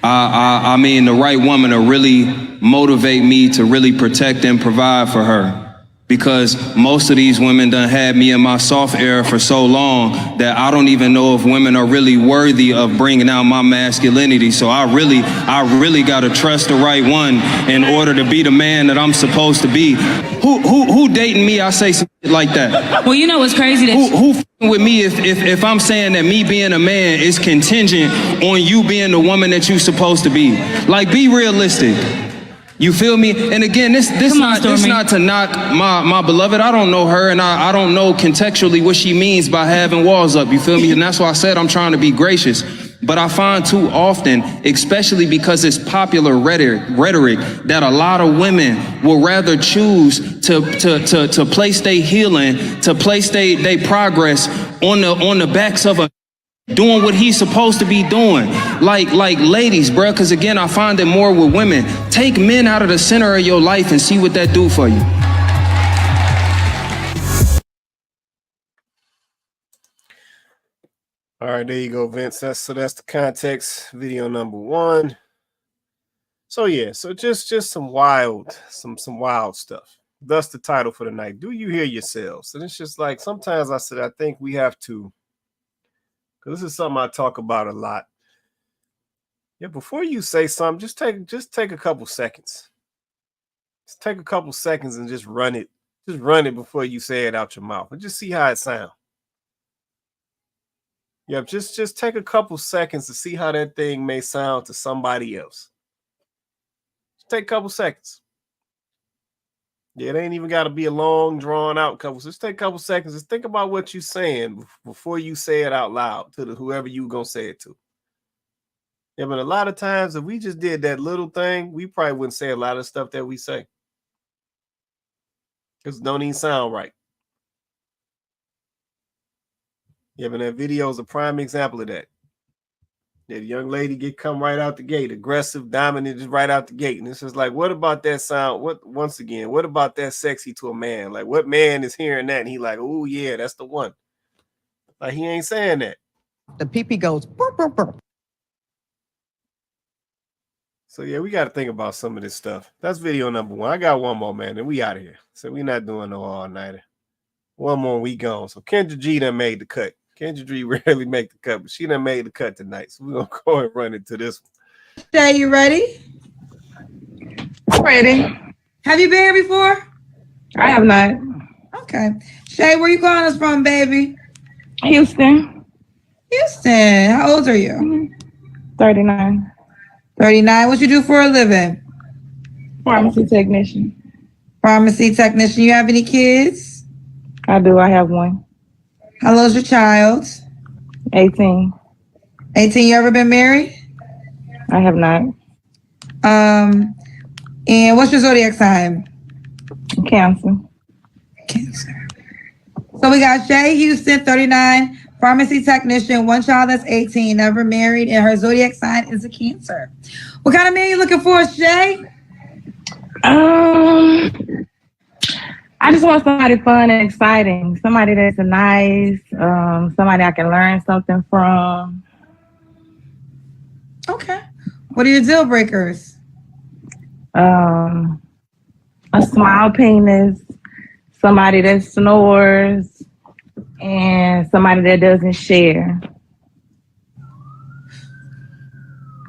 I mean, the right woman to really motivate me to really protect and provide for her. Because most of these women done had me in my soft era for so long that I don't even know if women are really worthy of bringing out my masculinity. So I really got to trust the right one in order to be the man that I'm supposed to be. Who dating me? I say some shit like that. Well, you know what's crazy? Who with me if I'm saying that me being a man is contingent on you being the woman that you're supposed to be? Like, be realistic. You feel me? And again, this not to knock my beloved. I don't know her, and I don't know contextually what she means by having walls up. You feel me? And that's why I said I'm trying to be gracious. But I find too often, especially because it's popular rhetoric, that a lot of women will rather choose to place their healing, to place their progress on the backs of a doing what he's supposed to be doing. Like ladies, bro, because again, I find it more with women. Take men out of the center of your life and see what that do for you. All right, there you go, Vince. That's the context. Video number 1. So yeah, so just some wild stuff. Thus the title for the night. Do you hear yourselves? And it's just like sometimes I said I think we have to, because this is something I talk about a lot. Yeah, before you say something, just take a couple seconds. Just take a couple seconds and just run it. Just run it before you say it out your mouth and just see how it sounds. Yeah, just take a couple seconds to see how that thing may sound to somebody else. Just take a couple seconds. Yeah, it ain't even got to be a long, drawn out couple. Just take a couple seconds. Just think about what you're saying before you say it out loud to whoever you gonna say it to. Yeah, but a lot of times, if we just did that little thing, we probably wouldn't say a lot of stuff that we say. Because it don't even sound right. Yeah, but that video is a prime example of that. Yeah, the young lady come right out the gate, aggressive, dominant, just right out the gate. And it's just like, what about that sound? What about that sexy to a man? Like, what man is hearing that? And he like, oh yeah, that's the one. Like, he ain't saying that. The pee goes burp, burp, burp. So yeah, we got to think about some of this stuff. That's video number 1. I got one more, man, and we out of here. So we not doing no all-nighter. One more, we gone. So Kendra G done made the cut. Kendra G rarely make the cut, but she done made the cut tonight. So we're going to go and run into this one. Shay, you ready? I'm ready. Have you been here before? I have not. Okay. Shay, where you calling us from, baby? Houston. Houston. How old are you? 39. 39. What you do for a living? Pharmacy technician. Pharmacy technician. You have any kids? I do. I have one. How old's your child? 18. 18. You ever been married? I have not. And what's your zodiac sign? Cancer. Cancer. So we got Shay Houston, 39, pharmacy technician, one child that's 18, never married, and her zodiac sign is a Cancer. What kind of man you looking for, Shay? I just want somebody fun and exciting. Somebody that's nice. Somebody I can learn something from. Okay. What are your deal breakers? A small penis, somebody that snores, and somebody that doesn't share.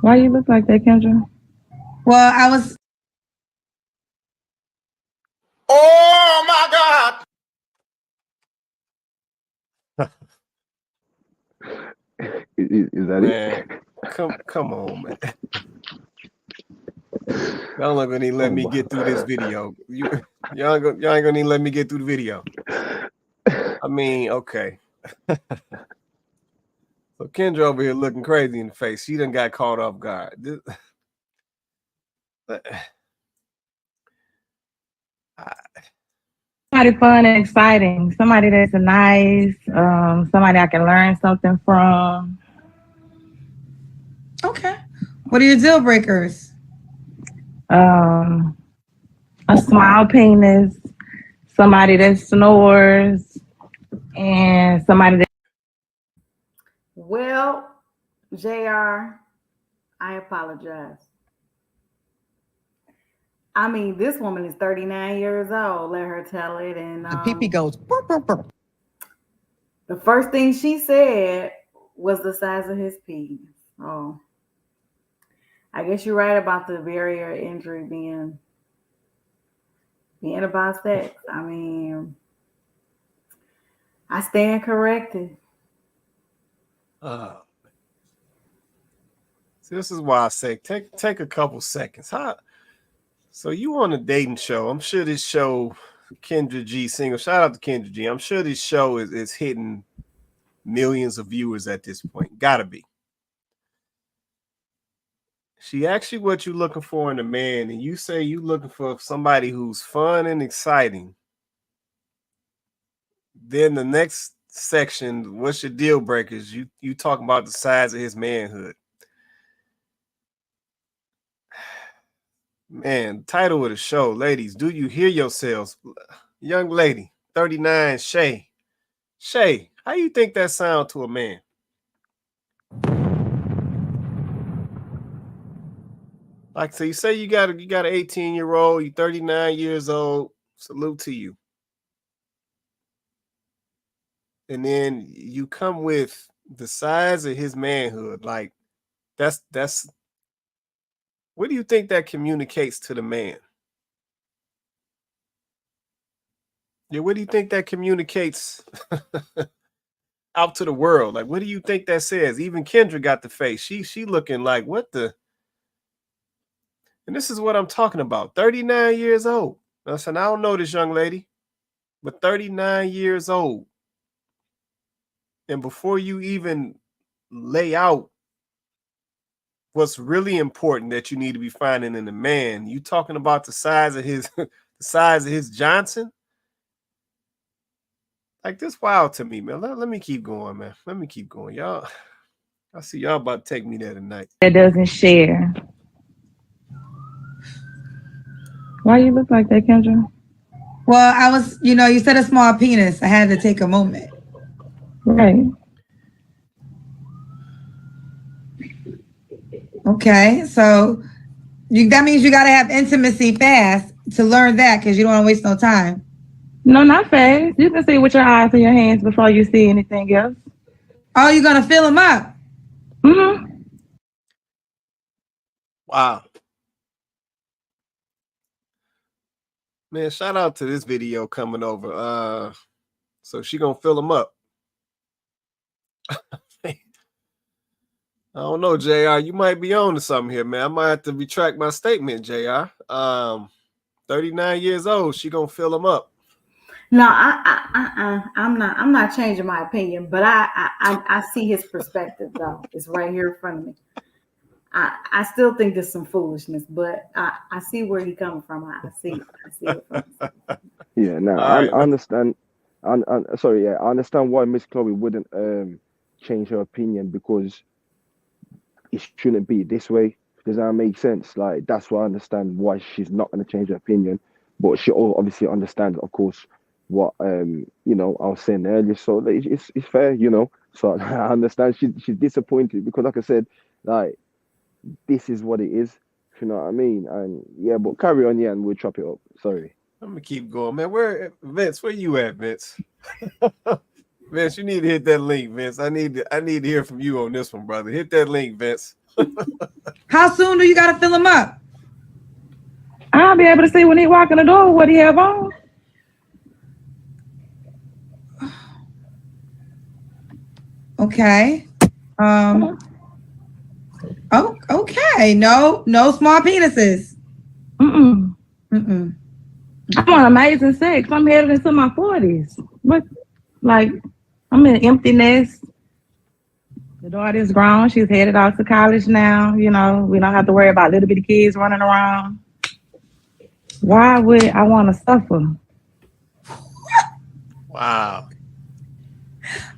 Why you look like that, Kendra? Well, I was... Oh my God! Is that man, it? Come on, man. Y'all ain't gonna even let me get through this video. Y'all ain't gonna even let me get through the video. I mean, okay. So Kendra over here looking crazy in the face. She done got caught off guard. Somebody fun and exciting. Somebody that's nice. Somebody I can learn something from. Okay. What are your deal breakers? A small penis, somebody that snores, and somebody that... Well, JR, I apologize. I mean, this woman is 39 years old. Let her tell it. And The pee goes burp, burp, burp. The first thing she said was the size of his penis. Oh, I guess you're right about the barrier injury being about sex. I mean, I stand corrected. This is why I say take a couple seconds. So you on a dating show? I'm sure this show, Kendra G single. Shout out to Kendra G. I'm sure this show is hitting millions of viewers at this point. Gotta be. She asks you what you're looking for in a man, and you say you're looking for somebody who's fun and exciting. Then the next section, what's your deal breakers? You talking about the size of his manhood. Man, title of the show, ladies, do you hear yourselves? Young lady, 39, Shay. Shay, how you think that sound to a man? Like, so you say you got an 18-year-old, you're 39 years old. Salute to you. And then you come with the size of his manhood. Like, that's what do you think that communicates to the man? Yeah, what do you think that communicates out to the world? Like, what do you think that says? Even Kendra got the face. She looking like, what the? And this is what I'm talking about. 39 years old. Listen, I don't know this young lady, but 39 years old. And before you even lay out what's really important that you need to be finding in a man, you talking about the size of his the size of his Johnson? Like, this wild to me, man. Let me keep going, man. Let me keep going. Y'all, I see y'all about to take me there tonight. That doesn't share. Why you look like that, Kendra? Well, I was, you said a small penis. I had to take a moment. Right. Okay, so that means you got to have intimacy fast to learn that, because you don't want to waste no time. No, not fast. You can see with your eyes and your hands before you see anything else. Oh, you're going to fill them up? Mm-hmm. Wow. Man, shout out to this video coming over. So she gonna fill them up. I don't know, JR. You might be on to something here, man. I might have to retract my statement, JR. 39 years old, she gonna fill them up. No, I'm not changing my opinion, but I see his perspective though. It's right here in front of me. I still think there's some foolishness, but I see where he's coming from. I see it from Yeah, no, I understand. I understand why Miss Chloe wouldn't change her opinion, because it shouldn't be this way. Does that make sense? Like, that's why I understand why she's not going to change her opinion, but she obviously understands, of course, what I was saying earlier. So it's fair, So I understand she's disappointed, because, like I said, like, this is what it is. If you know what I mean? And yeah, but carry on, yeah, and we'll chop it up. Sorry. I'm gonna keep going, man. Vince, where you at, Vince? Vince, you need to hit that link, Vince. I need to hear from you on this one, brother. Hit that link, Vince. How soon do you gotta fill him up? I'll be able to see when he walk in the door what he have on. Okay. Oh, okay. No small penises. Mm-mm. Mm-mm. I'm on amazing sex. I'm headed into my 40s. What? Like, I'm in an empty nest. The daughter's grown. She's headed off to college now. We don't have to worry about little bitty kids running around. Why would I want to suffer? Wow.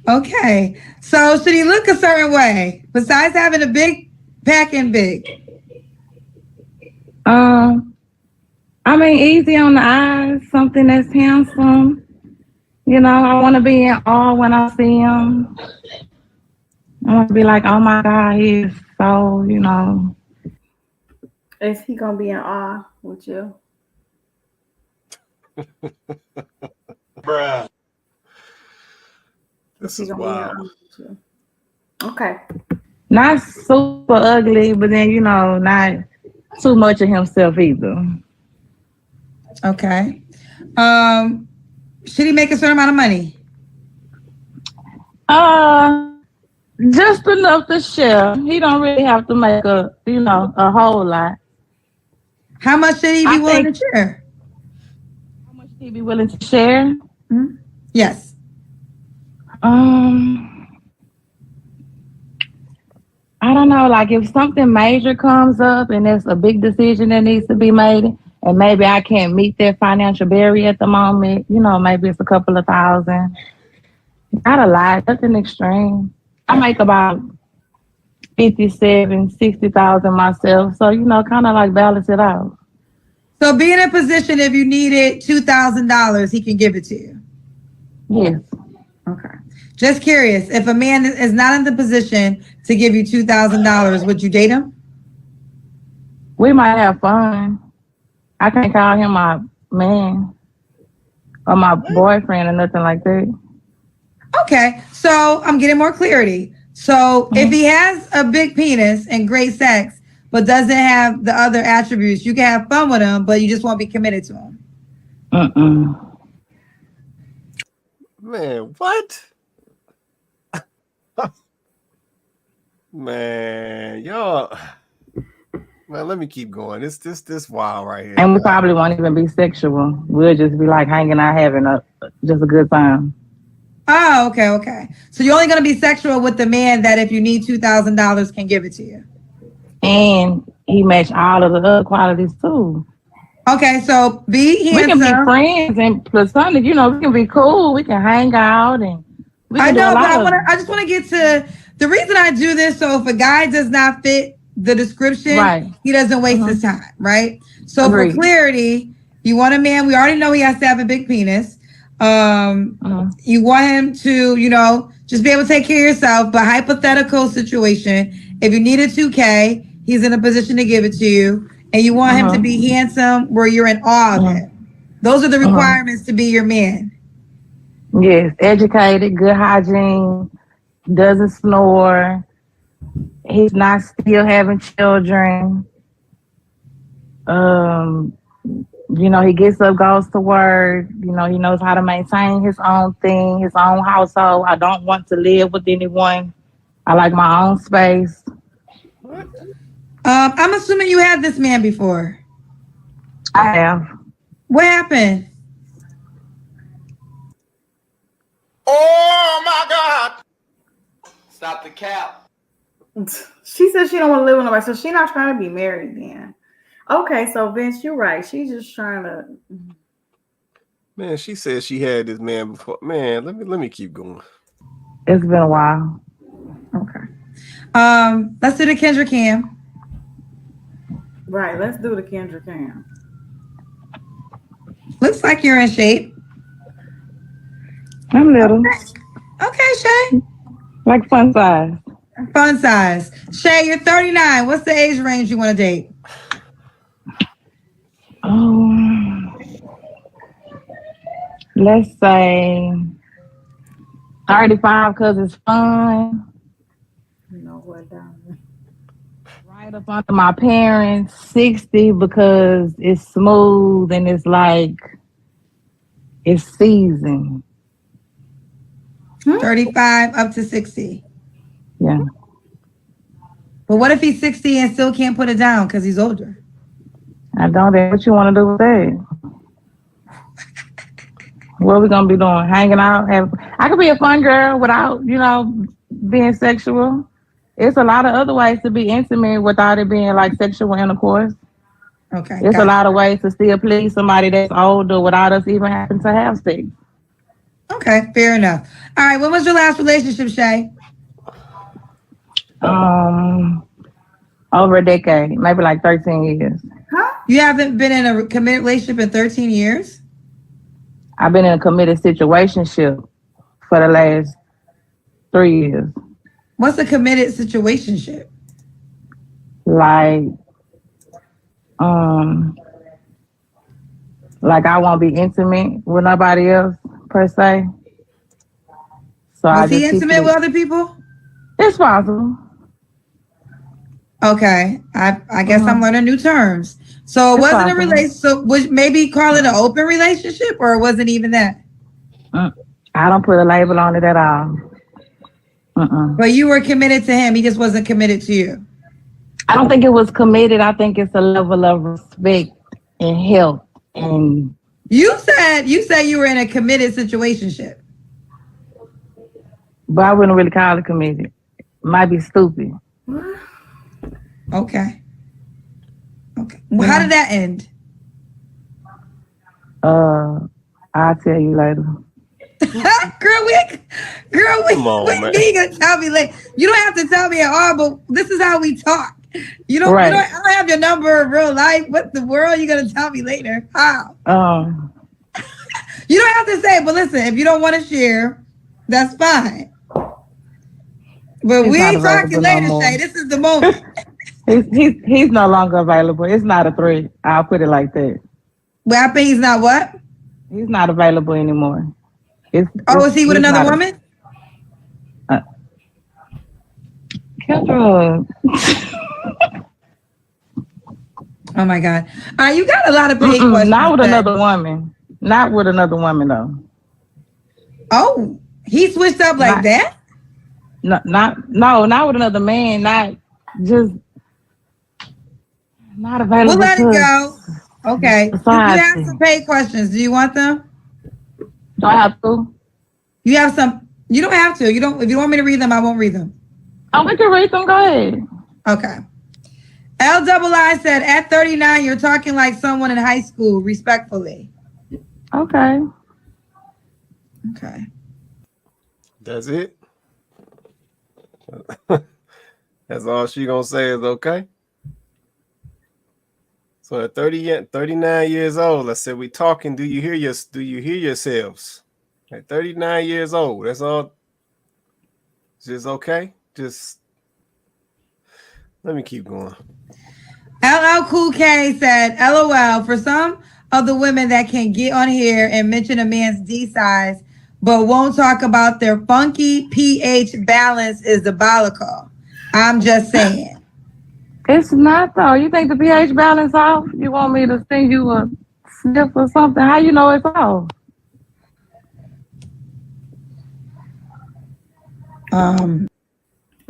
Okay. So should he look a certain way besides having a big pack and big? I mean, easy on the eyes, something that's handsome. I want to be in awe when I see him. I want to be like, oh my God, he is so, Is he gonna be in awe with you? Bruh. This is wild. Okay. Not super ugly, but then, not too much of himself either. Okay. Should he make a certain amount of money? Just enough to share. He don't really have to make a whole lot. How much should he be willing to share? How much should he be willing to share? Mm-hmm. Yes. I don't know. Like, if something major comes up and there's a big decision that needs to be made, and maybe I can't meet that financial barrier at the moment, maybe it's a couple of thousand. Not a lot. Nothing extreme. I make about 57,000, 60,000 myself. So, kind of like balance it out. So be in a position, if you needed $2,000, he can give it to you. Yes. Okay. Just curious, if a man is not in the position to give you $2,000, would you date him? We might have fun. I can't call him my man or my boyfriend or nothing like that. Okay, so I'm getting more clarity. So if he has a big penis and great sex, but doesn't have the other attributes, you can have fun with him, but you just won't be committed to him. Man, what? Man, y'all. Man, let me keep going. This wild right here. And we probably won't even be sexual. We'll just be like hanging out, having just a good time. Oh, okay. So you're only going to be sexual with the man that if you need $2,000 can give it to you. And he matched all of the other qualities too. Okay, so be handsome. We can be friends and platonic. You know, we can be cool. We can hang out and we can do a lot of. I just want to get to the reason I do this. So if a guy does not fit the description, he doesn't waste his time, right? So for clarity, you want a man. We already know he has to have a big penis. You want him to, you know, just be able to take care of yourself. But hypothetical situation, if you need a 2K, he's in a position to give it to you. And you want him to be handsome where you're in awe of him. Those are the requirements to be your man. Yes, educated, good hygiene, doesn't snore. He's not still having children. You know, he gets up, goes to work. You know, he knows how to maintain his own thing, his own household. I don't want to live with anyone. I like my own space. I'm assuming you had this man before. I have. What happened? Oh my God! Stop the cap. She said she don't want to live with nobody, so she's not trying to be married then. Okay, so Vince, you're right. She's just trying to. Man, she said she had this man before. Man, let me keep going. It's been a while. Okay. Let's do the Kendra Cam. Right, let's do the Kendra Cam. Looks like you're in shape. I'm little. Okay, Shay. Like fun size. Fun size. Shay, you're 39. What's the age range you want to date? Let's say 35 because it's fun. You know what, darling? Right up under my parents. 60 because it's smooth and it's like it's seasoned. 35 up to 60. Yeah. But what if he's 60 and still can't put it down because he's older? I don't know what you want to do with that. What are we gonna be doing? Hanging out? I could be a fun girl without, you know, being sexual. It's a lot of other ways to be intimate without it being like sexual intercourse. Okay. It's a lot of ways to still please somebody that's older without us even having to have sex. Okay, fair enough. All right, when was your last relationship, Shay? Over a decade, maybe like 13 years. Huh? You haven't been in a committed relationship in 13 years? I've been in a committed situationship for the last 3 years. What's a committed situationship? Like I won't be intimate with nobody else per se. So Was he intimate with other people? It's possible. Okay, I guess I'm learning new terms. So it wasn't a relationship. So would maybe call it an open relationship, or it wasn't even that? I don't put a label on it at all. But you were committed to him. He just wasn't committed to you. I don't think it was committed. I think it's a level of respect and help. And you said you were in a committed situationship. But I wouldn't really call it committed. Might be stupid. Okay. Well, how did that end? I'll tell you later. Girl, we gonna tell me later. You don't have to tell me at all, but this is how we talk. I don't have your number in real life. What the world you gonna tell me later? How? You don't have to say, but listen, if you don't want to share, that's fine. But we ain't talking later, Shay. This is the moment. He's no longer available. It's not a threat. I'll put it like that. What happened? He's not what? He's not available anymore. Is he with another woman? Kendra. Oh my God. You got a lot of paid questions. Not with another woman. Not with another woman though. Oh, he switched up like that? Not with another man. Not available. We'll let it go. Okay. You have some paid questions. Do you want them? Do I have to? You have some. You don't have to. If you don't want me to read them, I won't read them. Oh, we can read them. Go ahead. Okay. LII said, at 39, you're talking like someone in high school, respectfully. Okay. Okay. That's it. That's all she gonna say is okay. So at 39 years old, I said we talking. Do you hear yourselves? At 39 years old, that's all. Just okay. Just let me keep going. LL Cool K said, LOL, for some of the women that can get on here and mention a man's D size, but won't talk about their funky pH balance is diabolical. I'm just saying. It's not though. You think the pH balance off? You want me to send you a sniff or something? How you know it's off?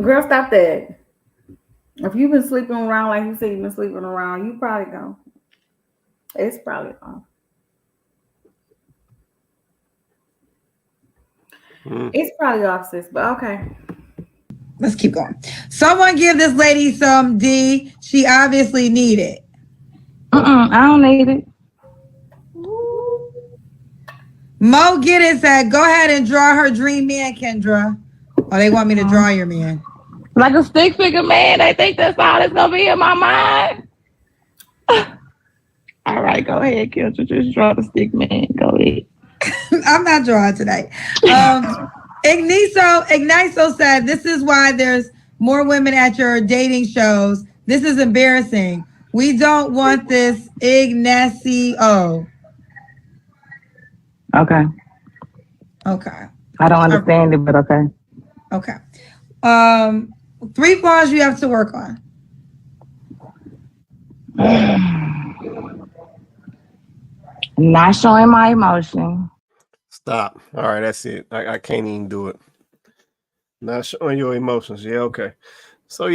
Girl, stop that. If you've been sleeping around like you said you've been sleeping around, you probably don't. It's probably off. It's probably off, sis, but okay. Let's keep going. Someone give this lady some D. She obviously need it. I don't need it. Mo Get It said, go ahead and draw her dream man, Kendra. Oh, they want me to draw your man. Like a stick figure man. I think that's all that's going to be in my mind. All right, go ahead, Kendra. Just draw the stick man. Go ahead. I'm not drawing today. Igniso said, this is why there's more women at your dating shows. This is embarrassing. We don't want this, Ignacio. Okay. Okay. I don't understand it, but okay. Okay. 3 flaws you have to work on. Not showing my emotion. Stop. All right, that's it. I can't even do it. Not showing your emotions. Yeah, okay. So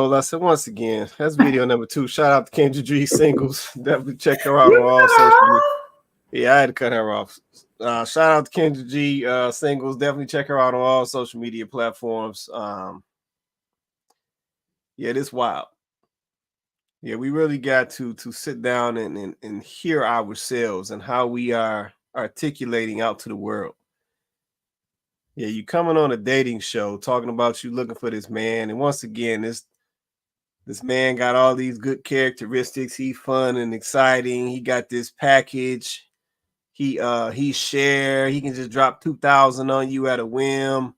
let's say once again, that's video number 2. Shout out to Kendra G Singles. Definitely check her out on all social media. Yeah, I had to cut her off. Shout out to Kendra G Singles. Definitely check her out on all social media platforms. Yeah, this wild. Yeah, we really got to sit down and hear ourselves and how we are articulating out to the world. Yeah, you coming on a dating show talking about you looking for this man, and once again, this man got all these good characteristics. He's fun and exciting. He got this package. He share. He can just drop 2,000 on you at a whim.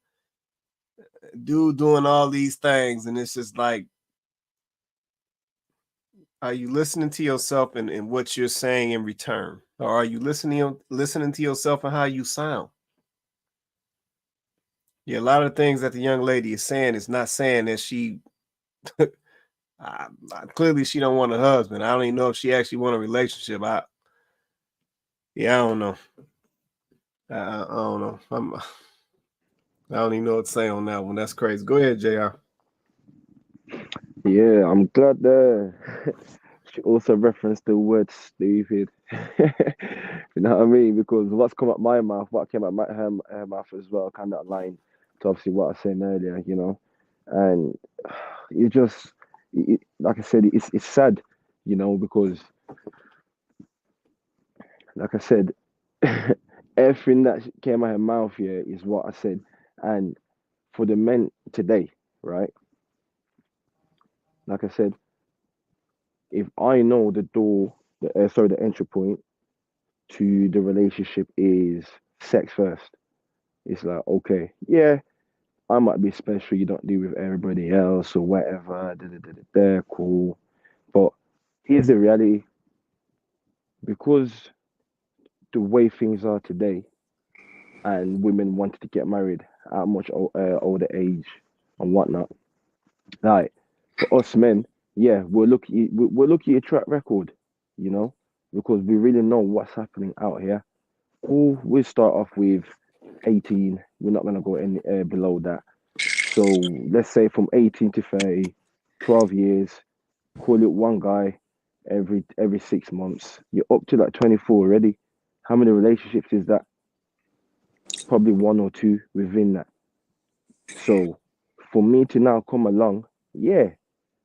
Dude doing all these things, and it's just like, are you listening to yourself and what you're saying in return? Or are you listening to yourself and how you sound? Yeah, a lot of things that the young lady is saying is not saying that she clearly she don't want a husband. I don't even know if she actually want a relationship. I don't know. I don't know. I don't even know what to say on that one. That's crazy. Go ahead, JR. Yeah, I'm glad she also referenced the word stupid. You know what I mean? Because what's come out my mouth, what came out her mouth as well, kind of aligned to obviously what I was saying earlier, you know. And like I said, it's sad, you know, because like I said, everything that came out her mouth here is what I said. And for the men today, right? Like I said, if I know the entry point to the relationship is sex first, it's like, okay, yeah, I might be special. You don't deal with everybody else or whatever. They're cool. But here's the reality. Because the way things are today, and women wanted to get married at a much older age and whatnot. Like for us men, yeah, we're looking at your track record, you know, because we really know what's happening out here. Cool, we start off with 18. We're not gonna go any below that. So let's say from 18 to 30, 12 years. Call it one guy every 6 months. You're up to like 24 already. How many relationships is that? Probably one or two within that. So for me to now come along, yeah,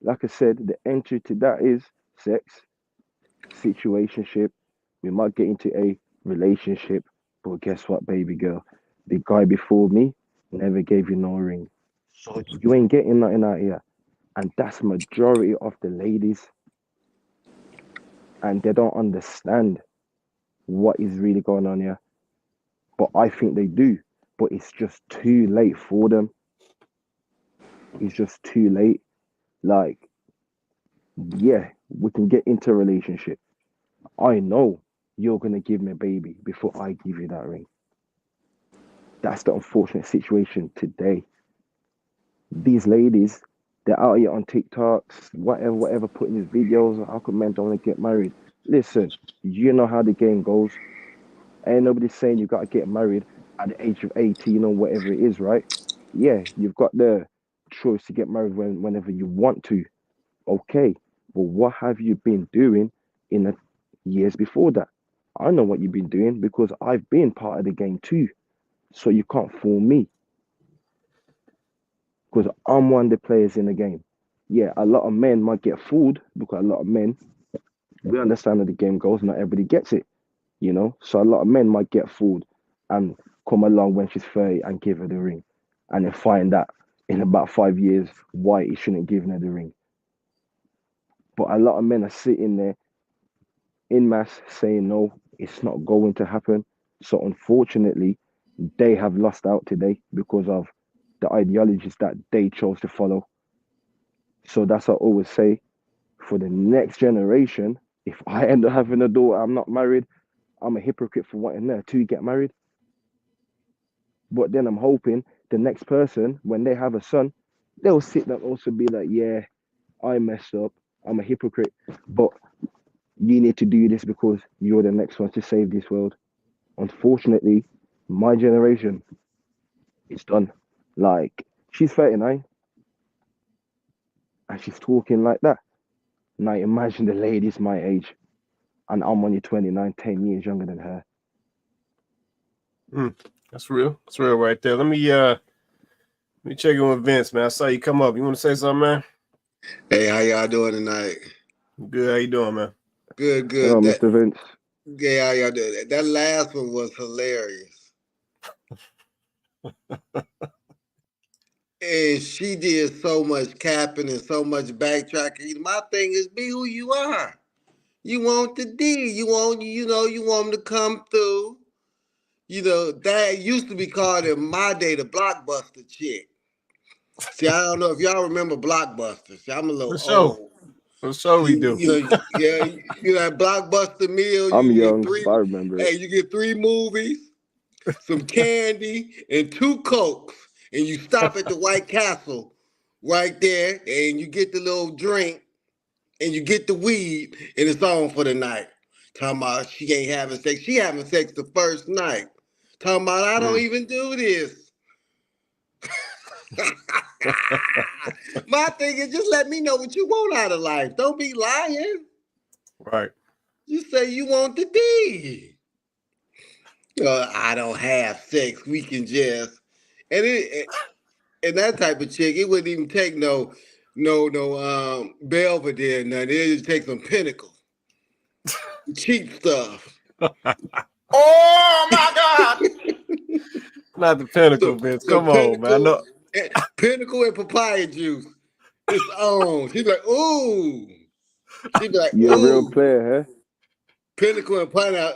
like I said, the entry to that is sex, situationship. We might get into a relationship, but guess what, baby girl? The guy before me never gave you no ring. So you ain't getting nothing out here. And that's majority of the ladies. And they don't understand what is really going on here. But I think they do. But it's just too late for them. It's just too late. Like, yeah, we can get into a relationship. I know you're going to give me a baby before I give you that ring. That's the unfortunate situation today. These ladies, they're out here on TikToks, whatever, putting these videos. How come men don't want to get married? Listen, you know how the game goes. Ain't nobody saying you got to get married at the age of 18 or whatever it is, right? Yeah, you've got the choice to get married whenever you want to. Okay, but what have you been doing in the years before that? I know what you've been doing because I've been part of the game too. So you can't fool me. Because I'm one of the players in the game. Yeah, a lot of men might get fooled because a lot of men, we understand how the game goes, not everybody gets it, you know? So a lot of men might get fooled and come along when she's 30 and give her the ring. And then find that in about 5 years why he shouldn't give her the ring. But a lot of men are sitting there in mass saying, no, it's not going to happen. So unfortunately, they have lost out today because of the ideologies that they chose to follow. So that's what I always say, for the next generation, if I end up having a daughter, I'm not married, I'm a hypocrite for wanting her to get married. But then I'm hoping the next person, when they have a son, they'll sit there and also be like, yeah, I messed up, I'm a hypocrite, but you need to do this because you're the next one to save this world. Unfortunately, my generation, it's done. Like, she's 39 and she's talking like that. Now imagine the lady's my age and I'm only 29, 10 years younger than her. That's real. That's real right there. Let me check in with Vince, man. I saw you come up. You want to say something, man? Hey, how y'all doing tonight? Good. How you doing, man? Good. Hello, Mr. Vince. Yeah, how y'all doing? That last one was hilarious. And she did so much capping and so much backtracking. My thing is, be who you are. You want the D. You want them to come through. You know, that used to be called in my day the Blockbuster chick. See, I don't know if y'all remember Blockbuster. See, I'm a little old. For sure we do. You know that Blockbuster meal. I'm you young, get three. but I remember it. Hey, you get 3 movies, some candy, and 2 Cokes, and you stop at the White Castle right there, and you get the little drink, and you get the weed, and it's on for the night. Talking about she ain't having sex. She having sex the first night. Talking about I don't even do this. My thing is just let me know what you want out of life. Don't be lying. Right. You say you want the D. I don't have sex. We can just and that type of chick, it wouldn't even take no Belvedere, nothing. It just take some Pinnacle. Cheap stuff. Oh my God! Not the Pinnacle, Vince. Come on, man. I know. Pinnacle and papaya juice. It's on. She's like, ooh. She'd be like, You're ooh. a real player, huh? Pinnacle and papaya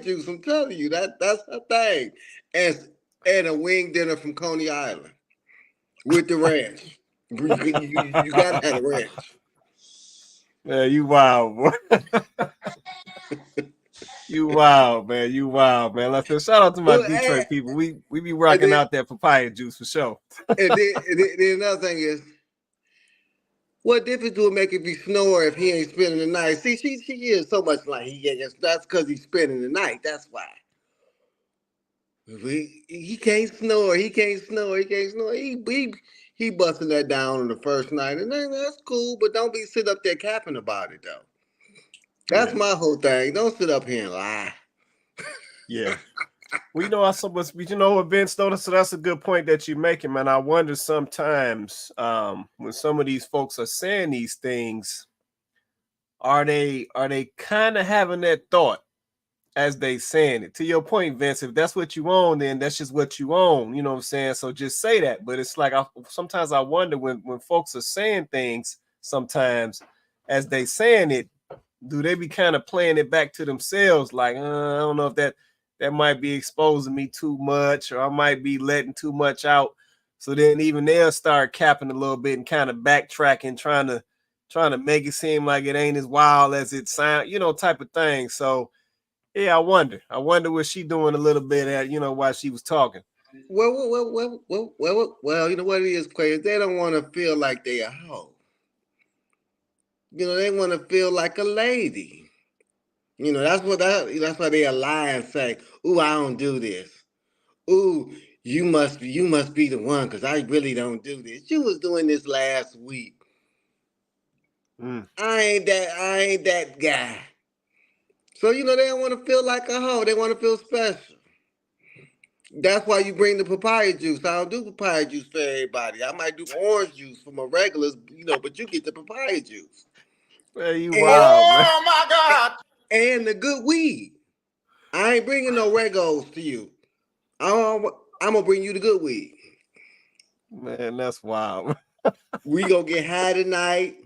juice. I'm telling you, that's her thing. And and a wing dinner from Coney Island with the ranch. You gotta have a ranch. Man, you wild, boy. You wild, man. You wild, man. Let's shout out to my Detroit people. We be rocking out that papaya juice for sure. and then another thing is, what difference do it make if he snore if he ain't spending the night? See, she is so much like that's because he's spending the night. That's why. He can't snore. He can't snore. He can't snore. He busting that down on the first night, and then that's cool. But don't be sit up there capping about it though. That's my whole thing. Don't sit up here and lie. Yeah. Well, you know, I suppose, you know, Vince, though, so that's a good point that you're making, man. I wonder sometimes when some of these folks are saying these things, are they kind of having that thought as they saying it? To your point, Vince, if that's what you own, then that's just what you own. You know what I'm saying? So just say that. But it's like sometimes I wonder when folks are saying things sometimes as they saying it, do they be kind of playing it back to themselves? Like, I don't know if that might be exposing me too much, or I might be letting too much out. So then even they'll start capping a little bit and kind of backtracking, trying to make it seem like it ain't as wild as it sounds, you know, type of thing. So yeah, I wonder what she doing a little bit at, you know, while she was talking. Well, you know what it is, Quay? They don't want to feel like they a hoe. You know, they want to feel like a lady. You know, that's why they lie and say, "Ooh, I don't do this." Ooh, you must be the one because I really don't do this. You was doing this last week. I ain't that guy. So you know they don't want to feel like a hoe. They want to feel special. That's why you bring the papaya juice. I don't do papaya juice for everybody. I might do orange juice for my regulars, you know, but you get the papaya juice. You wild, man. Oh my God! And the good weed. I ain't bringing no regos to you. I'm gonna bring you the good weed. Man, that's wild. We gonna get high tonight,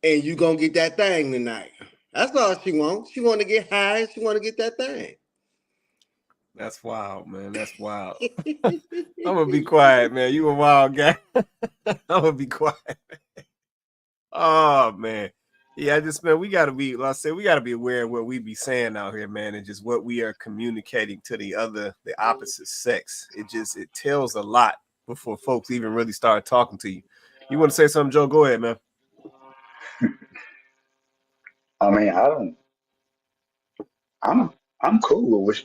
and you gonna get that thing tonight. That's all she wants. She want to get high. She want to get that thing. That's wild, man. That's wild. I'm gonna be quiet, man. You a wild guy. I'm gonna be quiet. Oh man. Yeah, man, we gotta be, like I said, we gotta be aware of what we be saying out here, man, and just what we are communicating to the opposite sex. It tells a lot before folks even really start talking to you. You want to say something, Joe? Go ahead, man. I mean, I'm cool with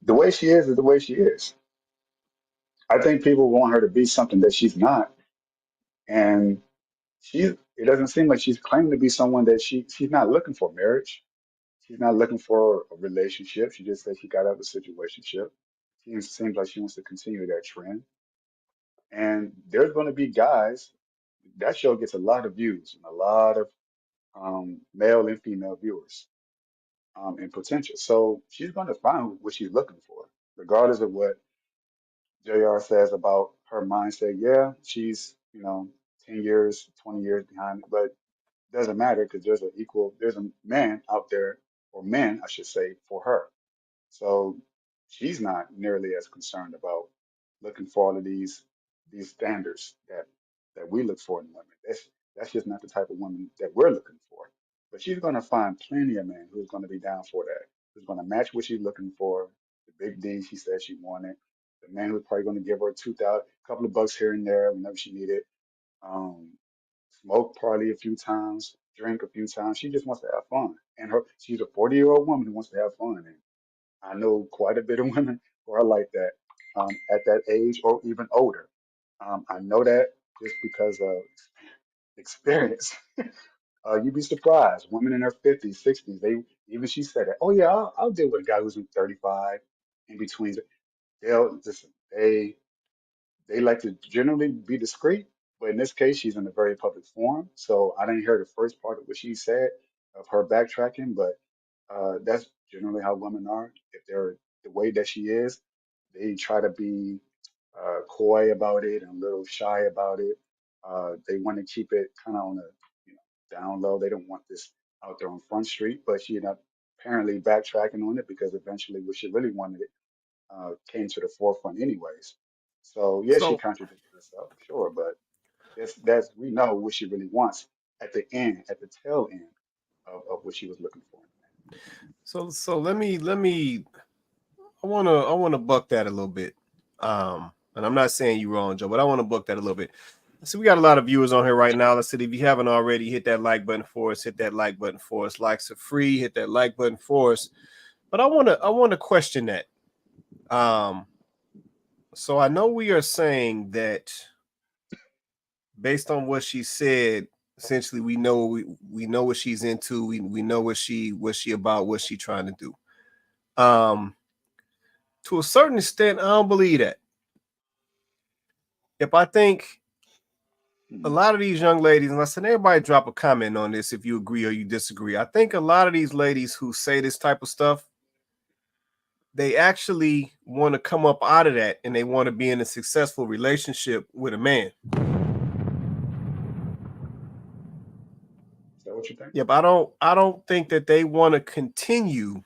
the way she is the way she is. I think people want her to be something that she's not, and it doesn't seem like she's claiming to be someone that she's not looking for marriage. She's not looking for a relationship. She just said she got out of a situationship. It seems like she wants to continue that trend. And there's going to be guys. That show gets a lot of views and a lot of male and female viewers and potential. So she's going to find what she's looking for, regardless of what JR says about her mindset. Yeah, she's 10 years, 20 years behind, but it doesn't matter because there's a man out there, or men, I should say, for her. So she's not nearly as concerned about looking for all of these standards that we look for in women. That's just not the type of woman that we're looking for. But she's going to find plenty of men who's going to be down for that, who's going to match what she's looking for, the big D she said she wanted, the man who's probably going to give her 2,000, a couple of bucks here and there whenever she needed, um, smoke party a few times, drink a few times. She just wants to have fun. And she's a 40-year-old woman who wants to have fun. And I know quite a bit of women who are like that at that age or even older. I know that just because of experience. You'd be surprised. Women in their 50s, 60s, she said that, oh yeah, I'll deal with a guy who's in 35, in between. They'll listen, they like to generally be discreet, but in this case, she's in a very public forum. So I didn't hear the first part of what she said of her backtracking, but that's generally how women are. If they're the way that she is, they try to be coy about it and a little shy about it. They want to keep it kind of on a down low. They don't want this out there on Front Street, but she ended up apparently backtracking on it because eventually what she really wanted came to the forefront anyways. So yeah, she contradicted herself, sure, but that's we know what she really wants at the end, at the tail end of what she was looking for. So let me I wanna buck that a little bit. And I'm not saying you wrong, Joe, but I want to buck that a little bit. So we got a lot of viewers on here right now. Let's see, if you haven't already, hit that like button for us. Hit that like button for us. Likes are free. Hit that like button for us. But I wanna question that. So I know we are saying that based on what she said, essentially we know what she's into. We know what she about, what she trying to do. To a certain extent, I don't believe that. If I think a lot of these young ladies, and I said everybody drop a comment on this if you agree or you disagree. I think a lot of these ladies who say this type of stuff, they actually want to come up out of that and they want to be in a successful relationship with a man. Is that what you think? Yeah, but I don't think that they want to continue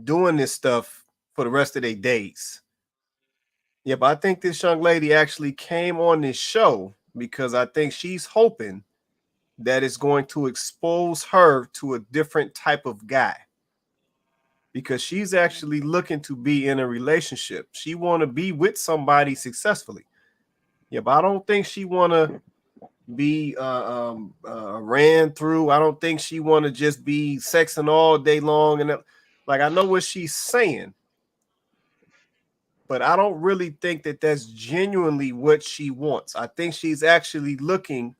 doing this stuff for the rest of their days. Yeah, but I think this young lady actually came on this show because I think she's hoping that it's going to expose her to a different type of guy. Because she's actually looking to be in a relationship. She want to be with somebody successfully. Yeah, but I don't think she want to be ran through. I don't think she want to just be sexing all day long. And like, I know what she's saying, but I don't really think that that's genuinely what she wants. I think she's actually looking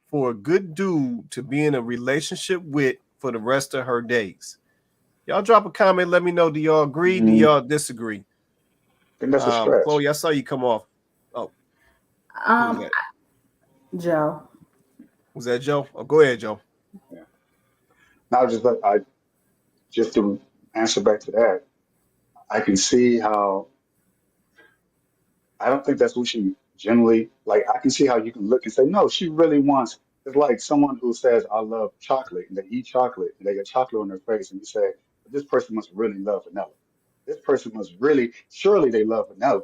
for a good dude to be in a relationship with for the rest of her days. Y'all drop a comment. Let me know. Do y'all agree? Do y'all disagree? I think that's a stretch. Chloe, I saw you come off. Oh, who was that? Joe. Was that Joe? Oh, go ahead, Joe. Yeah. Now, just to answer back to that, I can see how. I don't think that's what she generally like. I can see how you can look and say, no, she really wants. It's like someone who says, I love chocolate, and they eat chocolate, and they get chocolate on their face, and you say, this person must really love vanilla. This person must really, surely they love vanilla.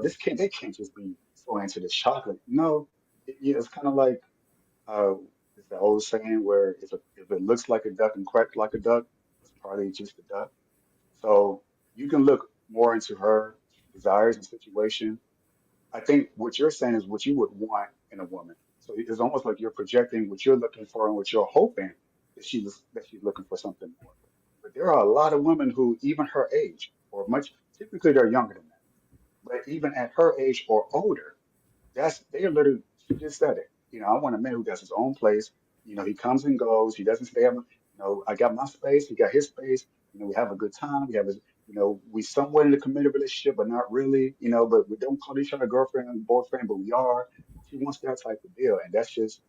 They can't just be so into this chocolate. No, it's kind of like, it's the old saying where if it looks like a duck and quacks like a duck, it's probably just a duck. So you can look more into her desires and situation. I think what you're saying is what you would want in a woman. So it's almost like you're projecting what you're looking for and what you're hoping that she's looking for something more. But there are a lot of women who, even her age, or much typically they're younger than that, but even at her age or older, they are literally. She just said it. I want a man who has his own place. He comes and goes. He doesn't stay. I got my space. He got his space. We have a good time. We have a we somewhat in a committed relationship, but not really. But we don't call each other girlfriend and boyfriend, but we are. She wants that type of deal, and that's just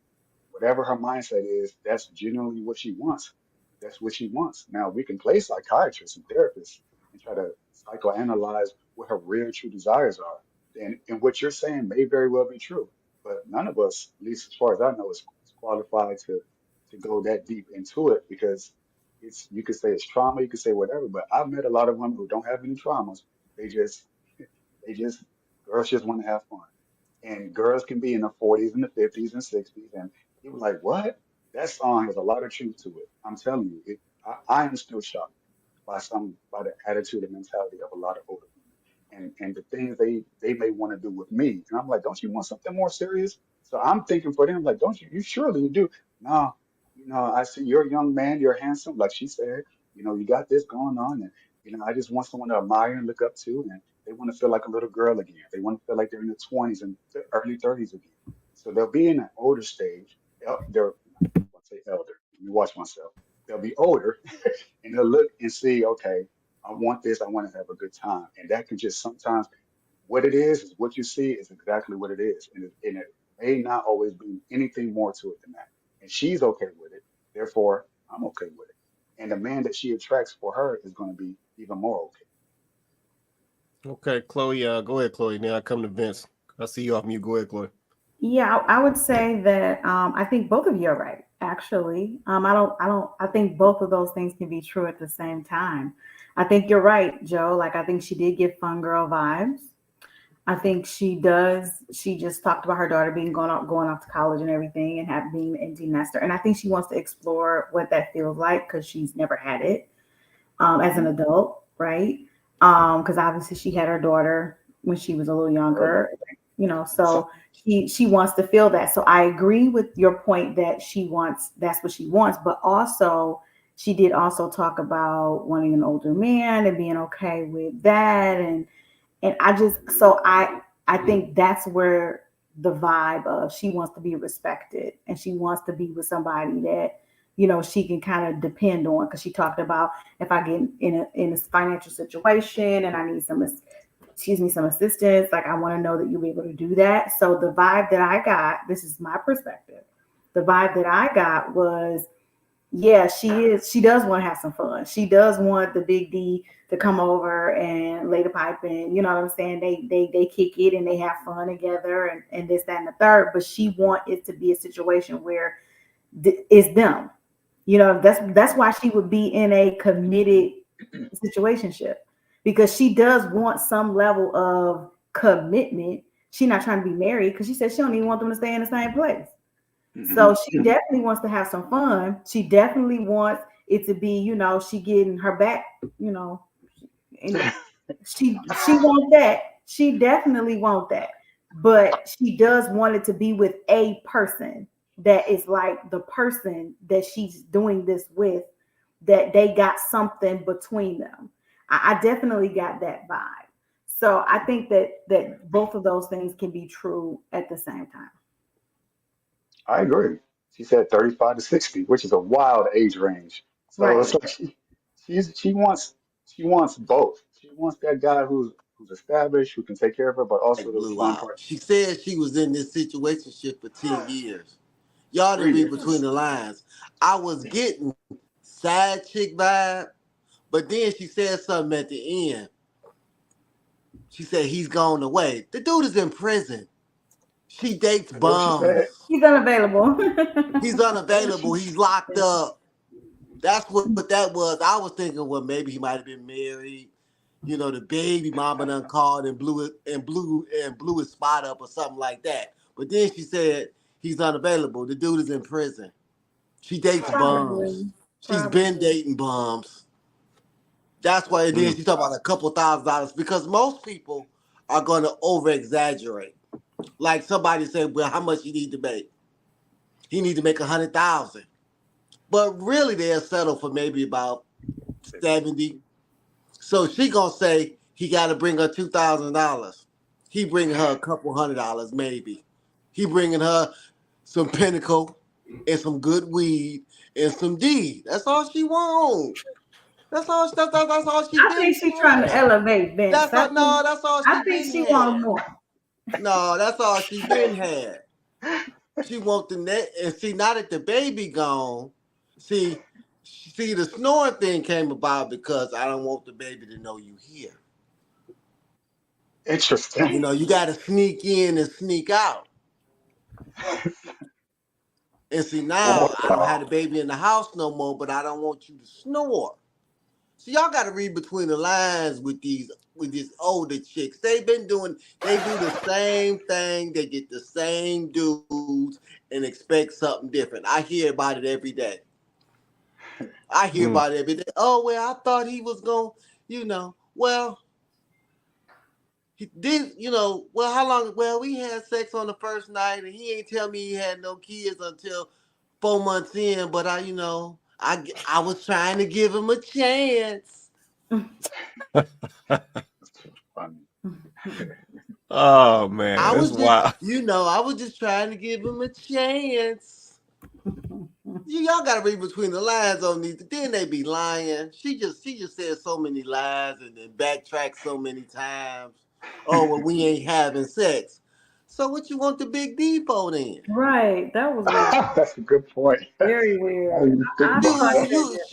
whatever her mindset is. That's genuinely what she wants. That's what she wants. Now we can play psychiatrists and therapists and try to psychoanalyze what her real true desires are. And what you're saying may very well be true, but none of us, at least as far as I know, is qualified to go that deep into it because you could say it's trauma, you could say whatever, but I've met a lot of women who don't have any traumas. They just they just girls just want to have fun. And girls can be in the 40s and the 50s and 60s and people like, what? That song has a lot of truth to it. I'm telling you, I am still shocked by the attitude and mentality of a lot of older women and the things they may want to do with me. And I'm like, don't you want something more serious? So I'm thinking for them, like, don't you surely do. No, I see you're a young man, you're handsome, like she said, you got this going on. And, I just want someone to admire and look up to. And they want to feel like a little girl again. They want to feel like they're in their 20s and early 30s again. So they'll be in an older stage. Let's say elder. Let me watch myself. They'll be older and they'll look and see, okay, I want this. I want to have a good time. And that can just sometimes, what it is what you see is exactly what it is. And it may not always be anything more to it than that. And she's okay with it. Therefore, I'm okay with it. And the man that she attracts for her is going to be even more okay. Okay, Chloe, go ahead, Chloe. Now I come to Vince. I see you off mute. Go ahead, Chloe. Yeah, I would say that I think both of you are right. Actually, I think both of those things can be true at the same time. I think you're right, Joe. Like, I think she did give fun girl vibes. I think she does. She just talked about her daughter going off to college and everything, and being an empty nester. And I think she wants to explore what that feels like because she's never had it as an adult, right? Because obviously she had her daughter when she was a little younger, so she wants to feel that. So I agree with your point that that's what she wants, but also she did also talk about wanting an older man and being okay with that, and I think that's where the vibe of she wants to be respected and she wants to be with somebody that she can kind of depend on, because she talked about, if I get in a financial situation and I need some assistance, like, I want to know that you'll be able to do that. So the vibe that I got, this is my perspective, the vibe that I got was, yeah, she does want to have some fun. She does want the big D to come over and lay the pipe in. You know what I'm saying? They kick it and they have fun together and this, that, and the third. But she want it to be a situation where it's them. That's why she would be in a committed situationship, because she does want some level of commitment. She's not trying to be married, because she said she don't even want them to stay in the same place. So she definitely wants to have some fun. She definitely wants it to be, she getting her back, and she wants that. She definitely wants that. But she does want it to be with a person that is like the person that she's doing this with, that they got something between them. I definitely got that vibe. So I think that both of those things can be true at the same time. I agree. She said 35 to 60, which is a wild age range. So Right. it's like she wants both. She wants that guy who's established, who can take care of her, but also Like the blew fun out. part. She said she was in this situationship for 10 years. Y'all didn't 3 read years. between the lines. I was getting side chick vibe, but then she said something at the end. She said he's gone away. The dude is in prison. She dates That's what she said. bums. He's unavailable. He's unavailable. He's locked up. That's what that was. I was thinking, well, maybe he might have been married. The baby mama done called and blew his spot up or something like that. But then she said he's unavailable. The dude is in prison. She dates bums. Probably. She's been dating bums. That's why. And then she talked about a couple $1,000, because most people are gonna over exaggerate. Like somebody said, well, how much you need to make? He need to make 100,000. But really, they'll settle for maybe about 70. So she gonna say he got to bring her $2,000. He bringing her a couple $100 maybe. He bringing her some Pinnacle and some good weed and some D. That's all she want. That's all. That's all she I been think she's trying to had. elevate Vince. That's all. No, that's all I she think been she wants had. more. No, that's all she been had. She want the net, and see, now that the baby gone, see, the snoring thing came about because I don't want the baby to know you here. Interesting. You got to sneak in and sneak out. And see, now I don't have the baby in the house no more, but I don't want you to snore. So y'all got to read between the lines with these older chicks. They do the same thing. They get the same dudes and expect something different. I hear about it every day. I hear about it every day. Oh, well, I thought he was going, well, he did, well, how long? Well, we had sex on the first night and he ain't tell me he had no kids until 4 months in. But I was trying to give him a chance. Oh man, I that's was wild. I was just trying to give him a chance. Y'all gotta read between the lines on these. Then they be lying. She just said so many lies and then backtracked so many times. Oh, well, we ain't having sex. So what you want the big D for then? Right. That was weird. That's a good point. Very weird. I didn't think I about thought that.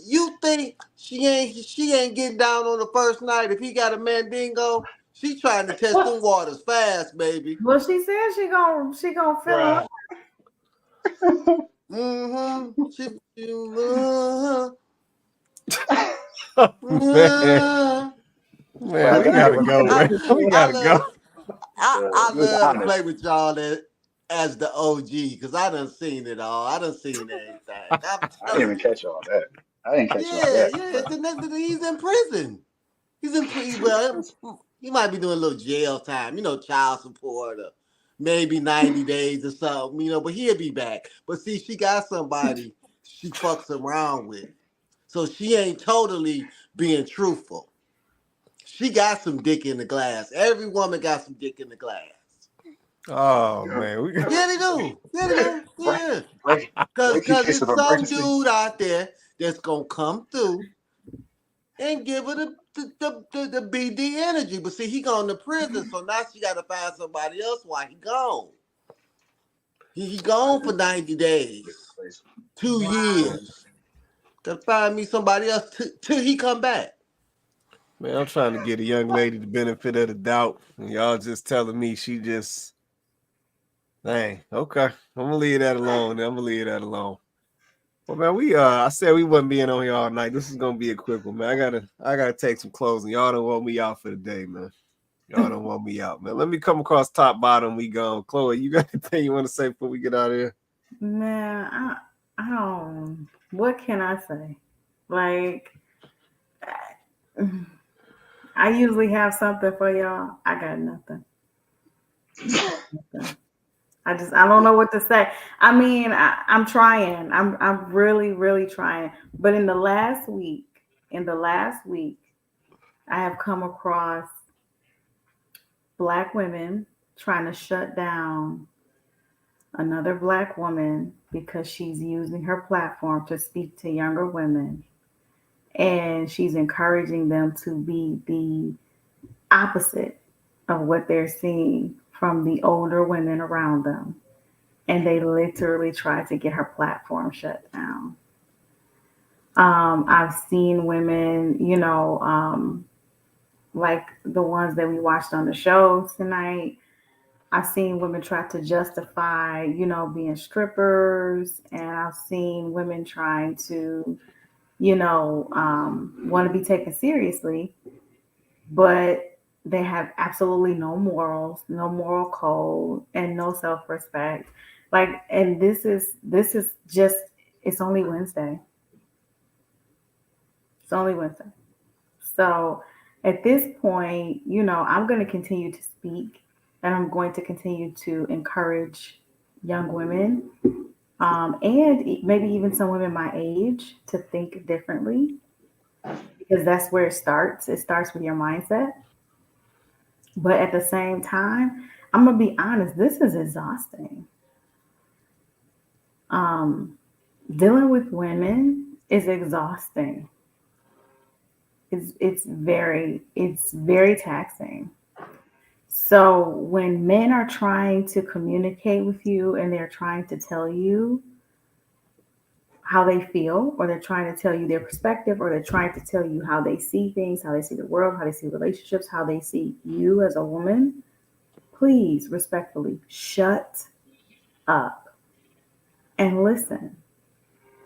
You think she ain't getting down on the first night if he got a mandingo? She trying to test them waters fast, baby. Well, she said she gonna fill him. Mm-hmm. Man, we gotta go, man. We gotta go. I love to play with y'all as the OG because I done seen it all. I done seen everything. I'm I didn't telling even you. catch all that. I didn't catch all Yeah, that. yeah. But He's in prison. He's in prison. Well, he might be doing a little jail time, child support or maybe 90 days or something, but he'll be back. But see, she got somebody she fucks around with. So she ain't totally being truthful. She got some dick in the glass. Every woman got some dick in the glass. Oh man, Yeah, they do. Yeah, they do. Yeah. breaking Cause case of it's some emergency. dude out there that's gonna come through and give her the BD energy. But see, he gone to prison, so now she gotta find somebody else while he gone. He gone for 90 days, 2 years. Gotta find me somebody else till he come back. Man, I'm trying to get a young lady the benefit of the doubt, and y'all just telling me she just. Dang. Okay, I'm gonna leave that alone. Well, man, I said we wasn't being on here all night. This is gonna be a quick one, man. I gotta take some clothes, and y'all don't want me out for the day, man. Y'all don't want me out, man. Let me come across top bottom. We gone. Chloe, you got anything you want to say before we get out of here? Man, I don't. What can I say? Like, I usually have something for y'all. I got nothing. I don't know what to say. I mean, I'm trying. I'm really, really trying. But in the last week, I have come across Black women trying to shut down another Black woman because she's using her platform to speak to younger women. And she's encouraging them to be the opposite of what they're seeing from the older women around them. And they literally tried to get her platform shut down. I've seen women, like the ones that we watched on the show tonight. I've seen women try to justify, being strippers, and I've seen women trying to, want to be taken seriously, but they have absolutely no morals, no moral code, and no self-respect. Like, and this is just, it's only Wednesday. It's only Wednesday. So at this point, I'm going to continue to speak, and I'm going to continue to encourage young women, and maybe even some women my age to think differently, because that's where it starts. It starts with your mindset. But at the same time, I'm going to be honest, this is exhausting. Dealing with women is exhausting. It's very taxing. So when men are trying to communicate with you and they're trying to tell you how they feel, or they're trying to tell you their perspective, or they're trying to tell you how they see things, how they see the world, how they see relationships, how they see you as a woman, please respectfully shut up and listen.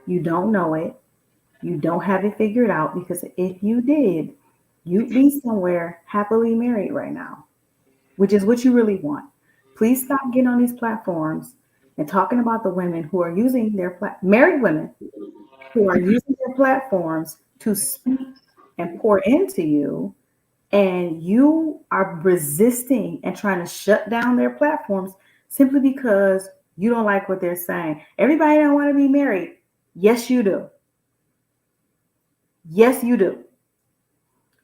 You don't know it. You don't have it figured out, because if you did, you'd be somewhere happily married right now, which is what you really want. Please stop getting on these platforms and talking about the women who are using their married women who are using their platforms to speak and pour into you, and you are resisting and trying to shut down their platforms simply because you don't like what they're saying. Everybody don't want to be married. Yes, you do. Yes, you do.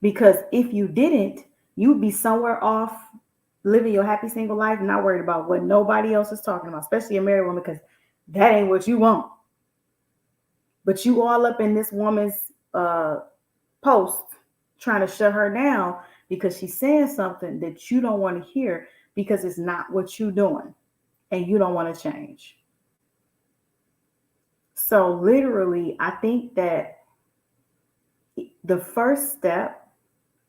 Because if you didn't, you'd be somewhere off living your happy single life, not worried about what nobody else is talking about, especially a married woman, because that ain't what you want. But you all up in this woman's post trying to shut her down because she's saying something that you don't want to hear, because it's not what you're doing and you don't want to change. So literally, I think that the first step,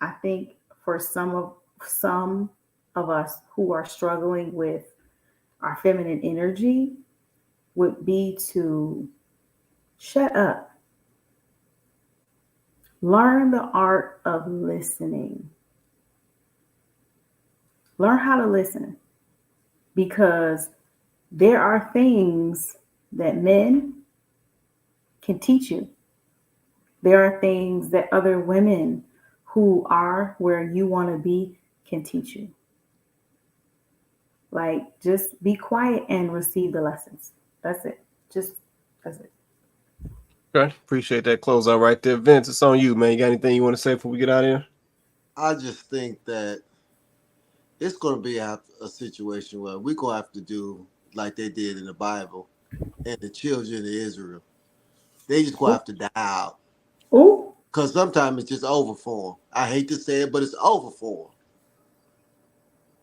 I think, for some of us who are struggling with our feminine energy would be to shut up. Learn the art of listening. Learn how to listen, because there are things that men can teach you. There are things that other women who are where you want to be can teach you. Like, just be quiet and receive the lessons. That's it. That's it. Okay, appreciate that closeout right there. Vince, it's on you, man. You got anything you want to say before we get out of here? I just think that it's going to be a situation where we're going to have to do like they did in the Bible and the children of Israel. They just going to have to die out. Ooh. Because sometimes it's just over for them. I hate to say it, but it's over for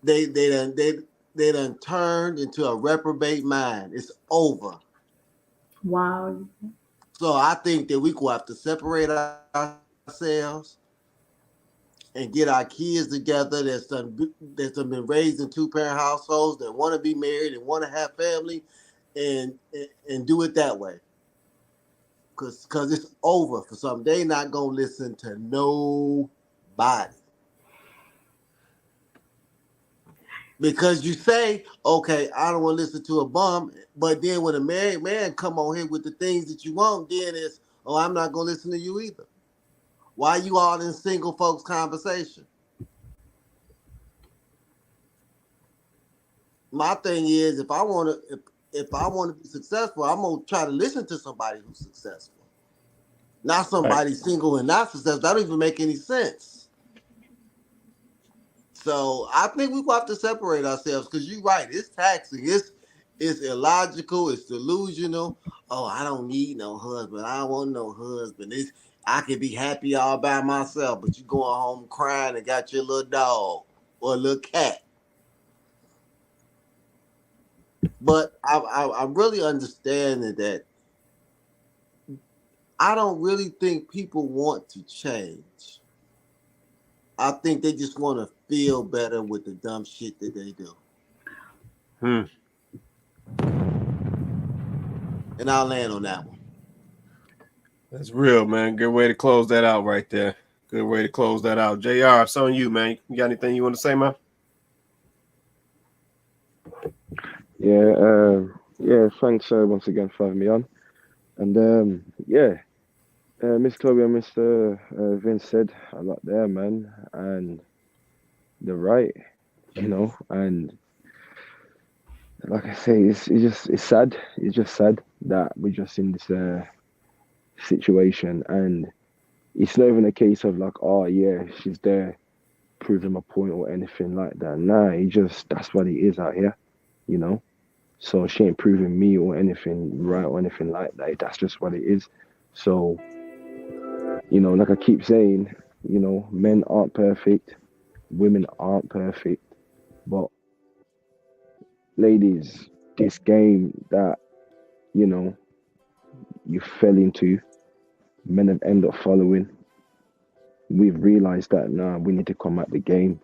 them. They done turned into a reprobate mind. It's over. Wow. So I think that we going to have to separate ourselves and get our kids together that's been raised in two-parent households, that want to be married and want to have family, and do it that way. Because it's over for some. They not going to listen to nobody. Because you say, okay, I don't want to listen to a bum, but then when a married man come on here with the things that you want, then it's, oh, I'm not going to listen to you either. Why you all in single folks conversation? My thing is, if I want to be successful, I'm gonna try to listen to somebody who's successful, not somebody single and not successful. That don't even make any sense. So I think we have to separate ourselves, because you're right. It's taxing. It's illogical. It's delusional. Oh, I don't need no husband. I don't want no husband. I can be happy all by myself, but you going home crying and got your little dog or a little cat. But I'm really understanding that I don't really think people want to change. I think they just want to feel better with the dumb shit that they do. And I'll land on that one. That's real, man. Good way to close that out right there. Good way to close that out. JR, it's on you, man. You got anything you want to say, man? Yeah, thanks once again for having me on. And Mr. Toby and Mr. Vince said a lot there, man, and they're right, and like I say, it's sad. It's just sad that we're just in this situation, and it's not even a case of like, oh yeah, she's there proving my point or anything like that. Nah, that's what it is out here, So she ain't proving me or anything right or anything like that. That's just what it is. So, like I keep saying, men aren't perfect, women aren't perfect, but ladies, this game that, you fell into, men have ended up following. We've realized that now we need to come at the game.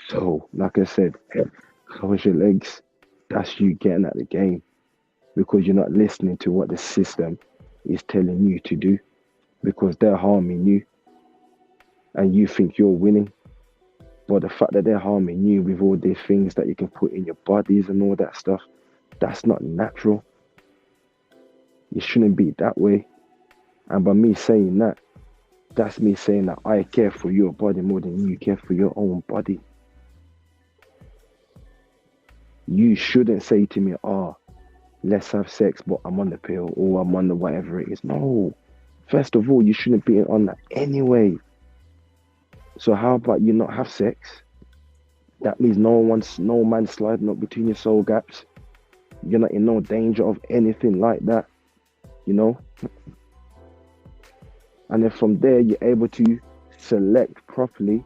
So, like I said, close your legs. That's you getting at the game, because you're not listening to what the system is telling you to do, because they're harming you and you think you're winning. But the fact that they're harming you with all these things that you can put in your bodies and all that stuff, that's not natural. You shouldn't be that way. And by me saying that, that's me saying that I care for your body more than you care for your own body. You shouldn't say to me, oh, let's have sex, but I'm on the pill or I'm on the whatever it is. No. First of all, you shouldn't be on that anyway. So how about you not have sex? That means no man sliding up between your soul gaps. You're not in no danger of anything like that, And then from there, you're able to select properly,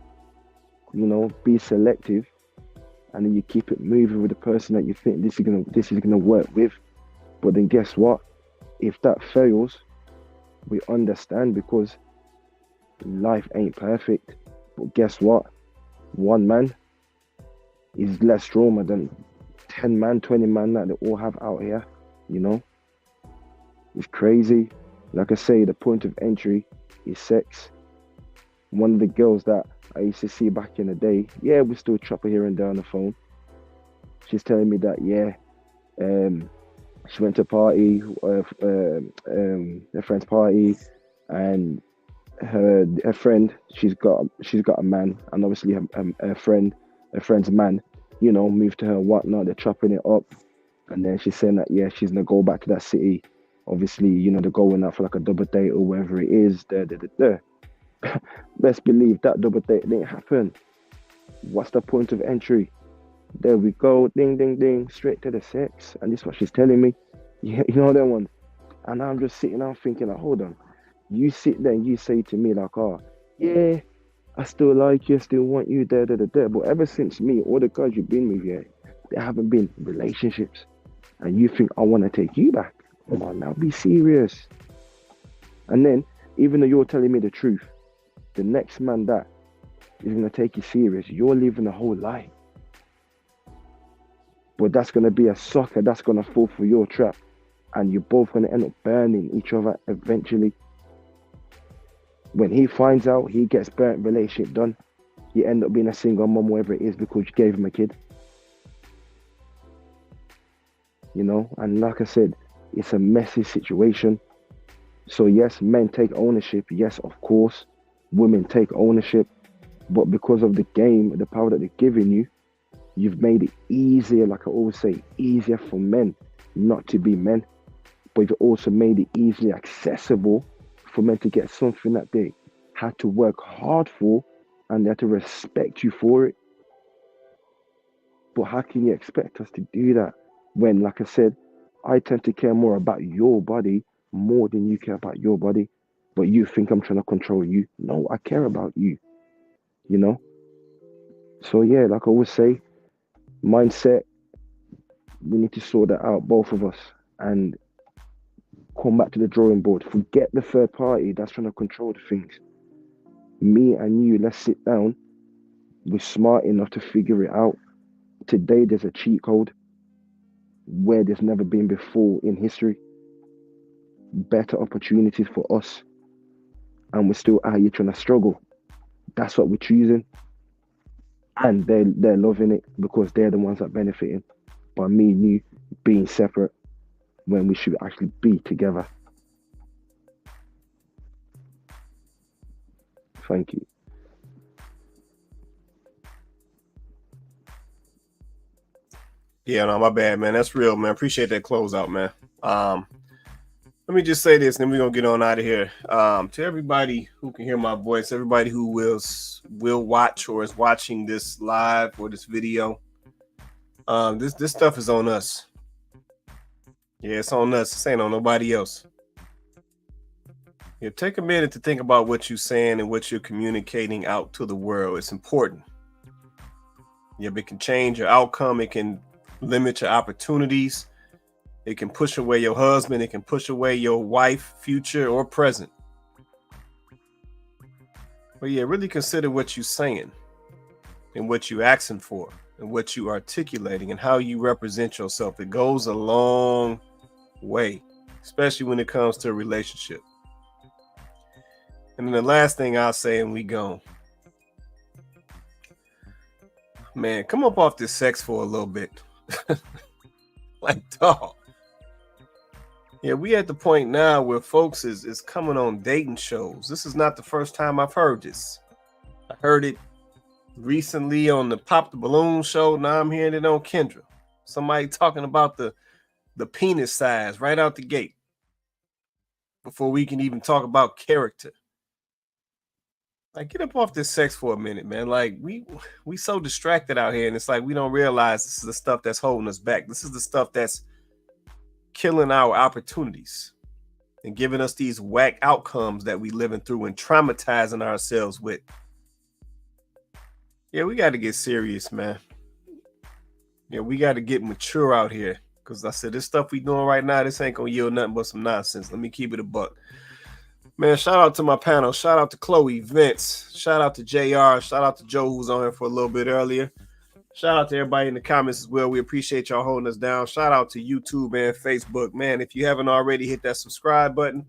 be selective, and then you keep it moving with the person that you think this is gonna work with. But then guess what? If that fails, we understand, because life ain't perfect. But guess what? One man is less trauma than 10 man, 20 man that they all have out here, It's crazy. Like I say, the point of entry is sex. One of the girls that I used to see back in the day, yeah, we still chop her here and there on the phone. She's telling me that, she went to a party, her friend's party, and her friend, she's got a man, and obviously her friend's man, moved to her and whatnot. They're chopping it up, and then she's saying that she's gonna go back to that city. Obviously, they're going out for like a double date or whatever it is. Best believe that double date didn't happen. What's the point of entry? There we go, ding, ding, ding, straight to the sex. And this is what she's telling me. Yeah, that one. And I'm just sitting there thinking, like, hold on. You sit there and you say to me, like, oh, yeah, I still like you, still want you, But ever since me, all the guys you've been with, there haven't been relationships. And you think I want to take you back? Come on now, be serious. And then, even though you're telling me the truth, the next man that is going to take you serious, you're living a whole lie. But that's going to be a sucker that's going to fall for your trap. And you're both going to end up burning each other eventually. When he finds out, he gets burnt, relationship done. You end up being a single mom, whatever it is, because you gave him a kid. And like I said, it's a messy situation. So yes, men take ownership. Yes, of course, women take ownership. But because of the game, the power that they're giving you, you've made it easier, like I always say, easier for men not to be men. But you've also made it easily accessible for men to get something that they had to work hard for, and they had to respect you for it. But how can you expect us to do that when, like I said, I tend to care more about your body more than you care about your body, but you think I'm trying to control you? No, I care about you, So yeah, like I always say, mindset, we need to sort that out, both of us, and come back to the drawing board. Forget the third party that's trying to control the things. Me and you, let's sit down. We're smart enough to figure it out. Today, there's a cheat code where there's never been before in history. Better opportunities for us. And we're still out here trying to struggle. That's what we're choosing. And they're loving it because they're the ones that are benefiting by me and you being separate when we should actually be together. Thank you. Yeah, no, my bad, man. That's real, man. Appreciate that closeout, man. Let me just say this, and then we're gonna get on out of here. To everybody who can hear my voice, everybody who will watch or is watching this live or this video, this stuff is on us. Yeah, it's on us. This ain't on nobody else. Yeah, take a minute to think about what you're saying and what you're communicating out to the world. It's important. Yeah, it can change your outcome. It can limit your opportunities. It can push away your husband. It can push away your wife, future or present. But yeah, really consider what you're saying and what you're asking for and what you're articulating and how you represent yourself. It goes a long way, especially when it comes to a relationship. And then the last thing I'll say, and we go, man, come up off this sex for a little bit. Like, dog. Yeah, we at the point now where folks is coming on dating shows. This is not the first time I've heard this. I heard it recently on the Pop the Balloon show. Now I'm hearing it on Kendra. Somebody talking about the penis size right out the gate before we can even talk about character. Like, get up off this sex for a minute, man. Like, we so distracted out here, and it's like we don't realize this is the stuff that's holding us back. This is the stuff that's killing our opportunities and giving us these whack outcomes that we living through and traumatizing ourselves with. Yeah, we got to get serious, man. Yeah, we got to get mature out here. Because I said, this stuff we doing right now, this ain't going to yield nothing but some nonsense. Let me keep it a buck. Man, shout out to my panel. Shout out to Chloe, Vince. Shout out to JR. Shout out to Joe, who was on here for a little bit earlier. Shout out to everybody in the comments as well. We appreciate y'all holding us down. Shout out to YouTube and Facebook. Man, if you haven't already, hit that subscribe button.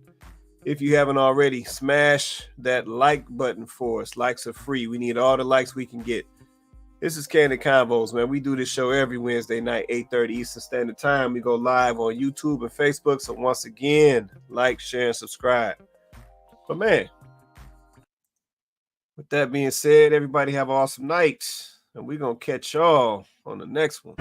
If you haven't already, smash that like button for us. Likes are free. We need all the likes we can get. This is Kandid Konvos, man. We do this show every Wednesday night, 8:30 Eastern Standard Time. We go live on YouTube and Facebook. So once again, like, share, and subscribe. But man, with that being said, everybody have an awesome night. And we're going to catch y'all on the next one.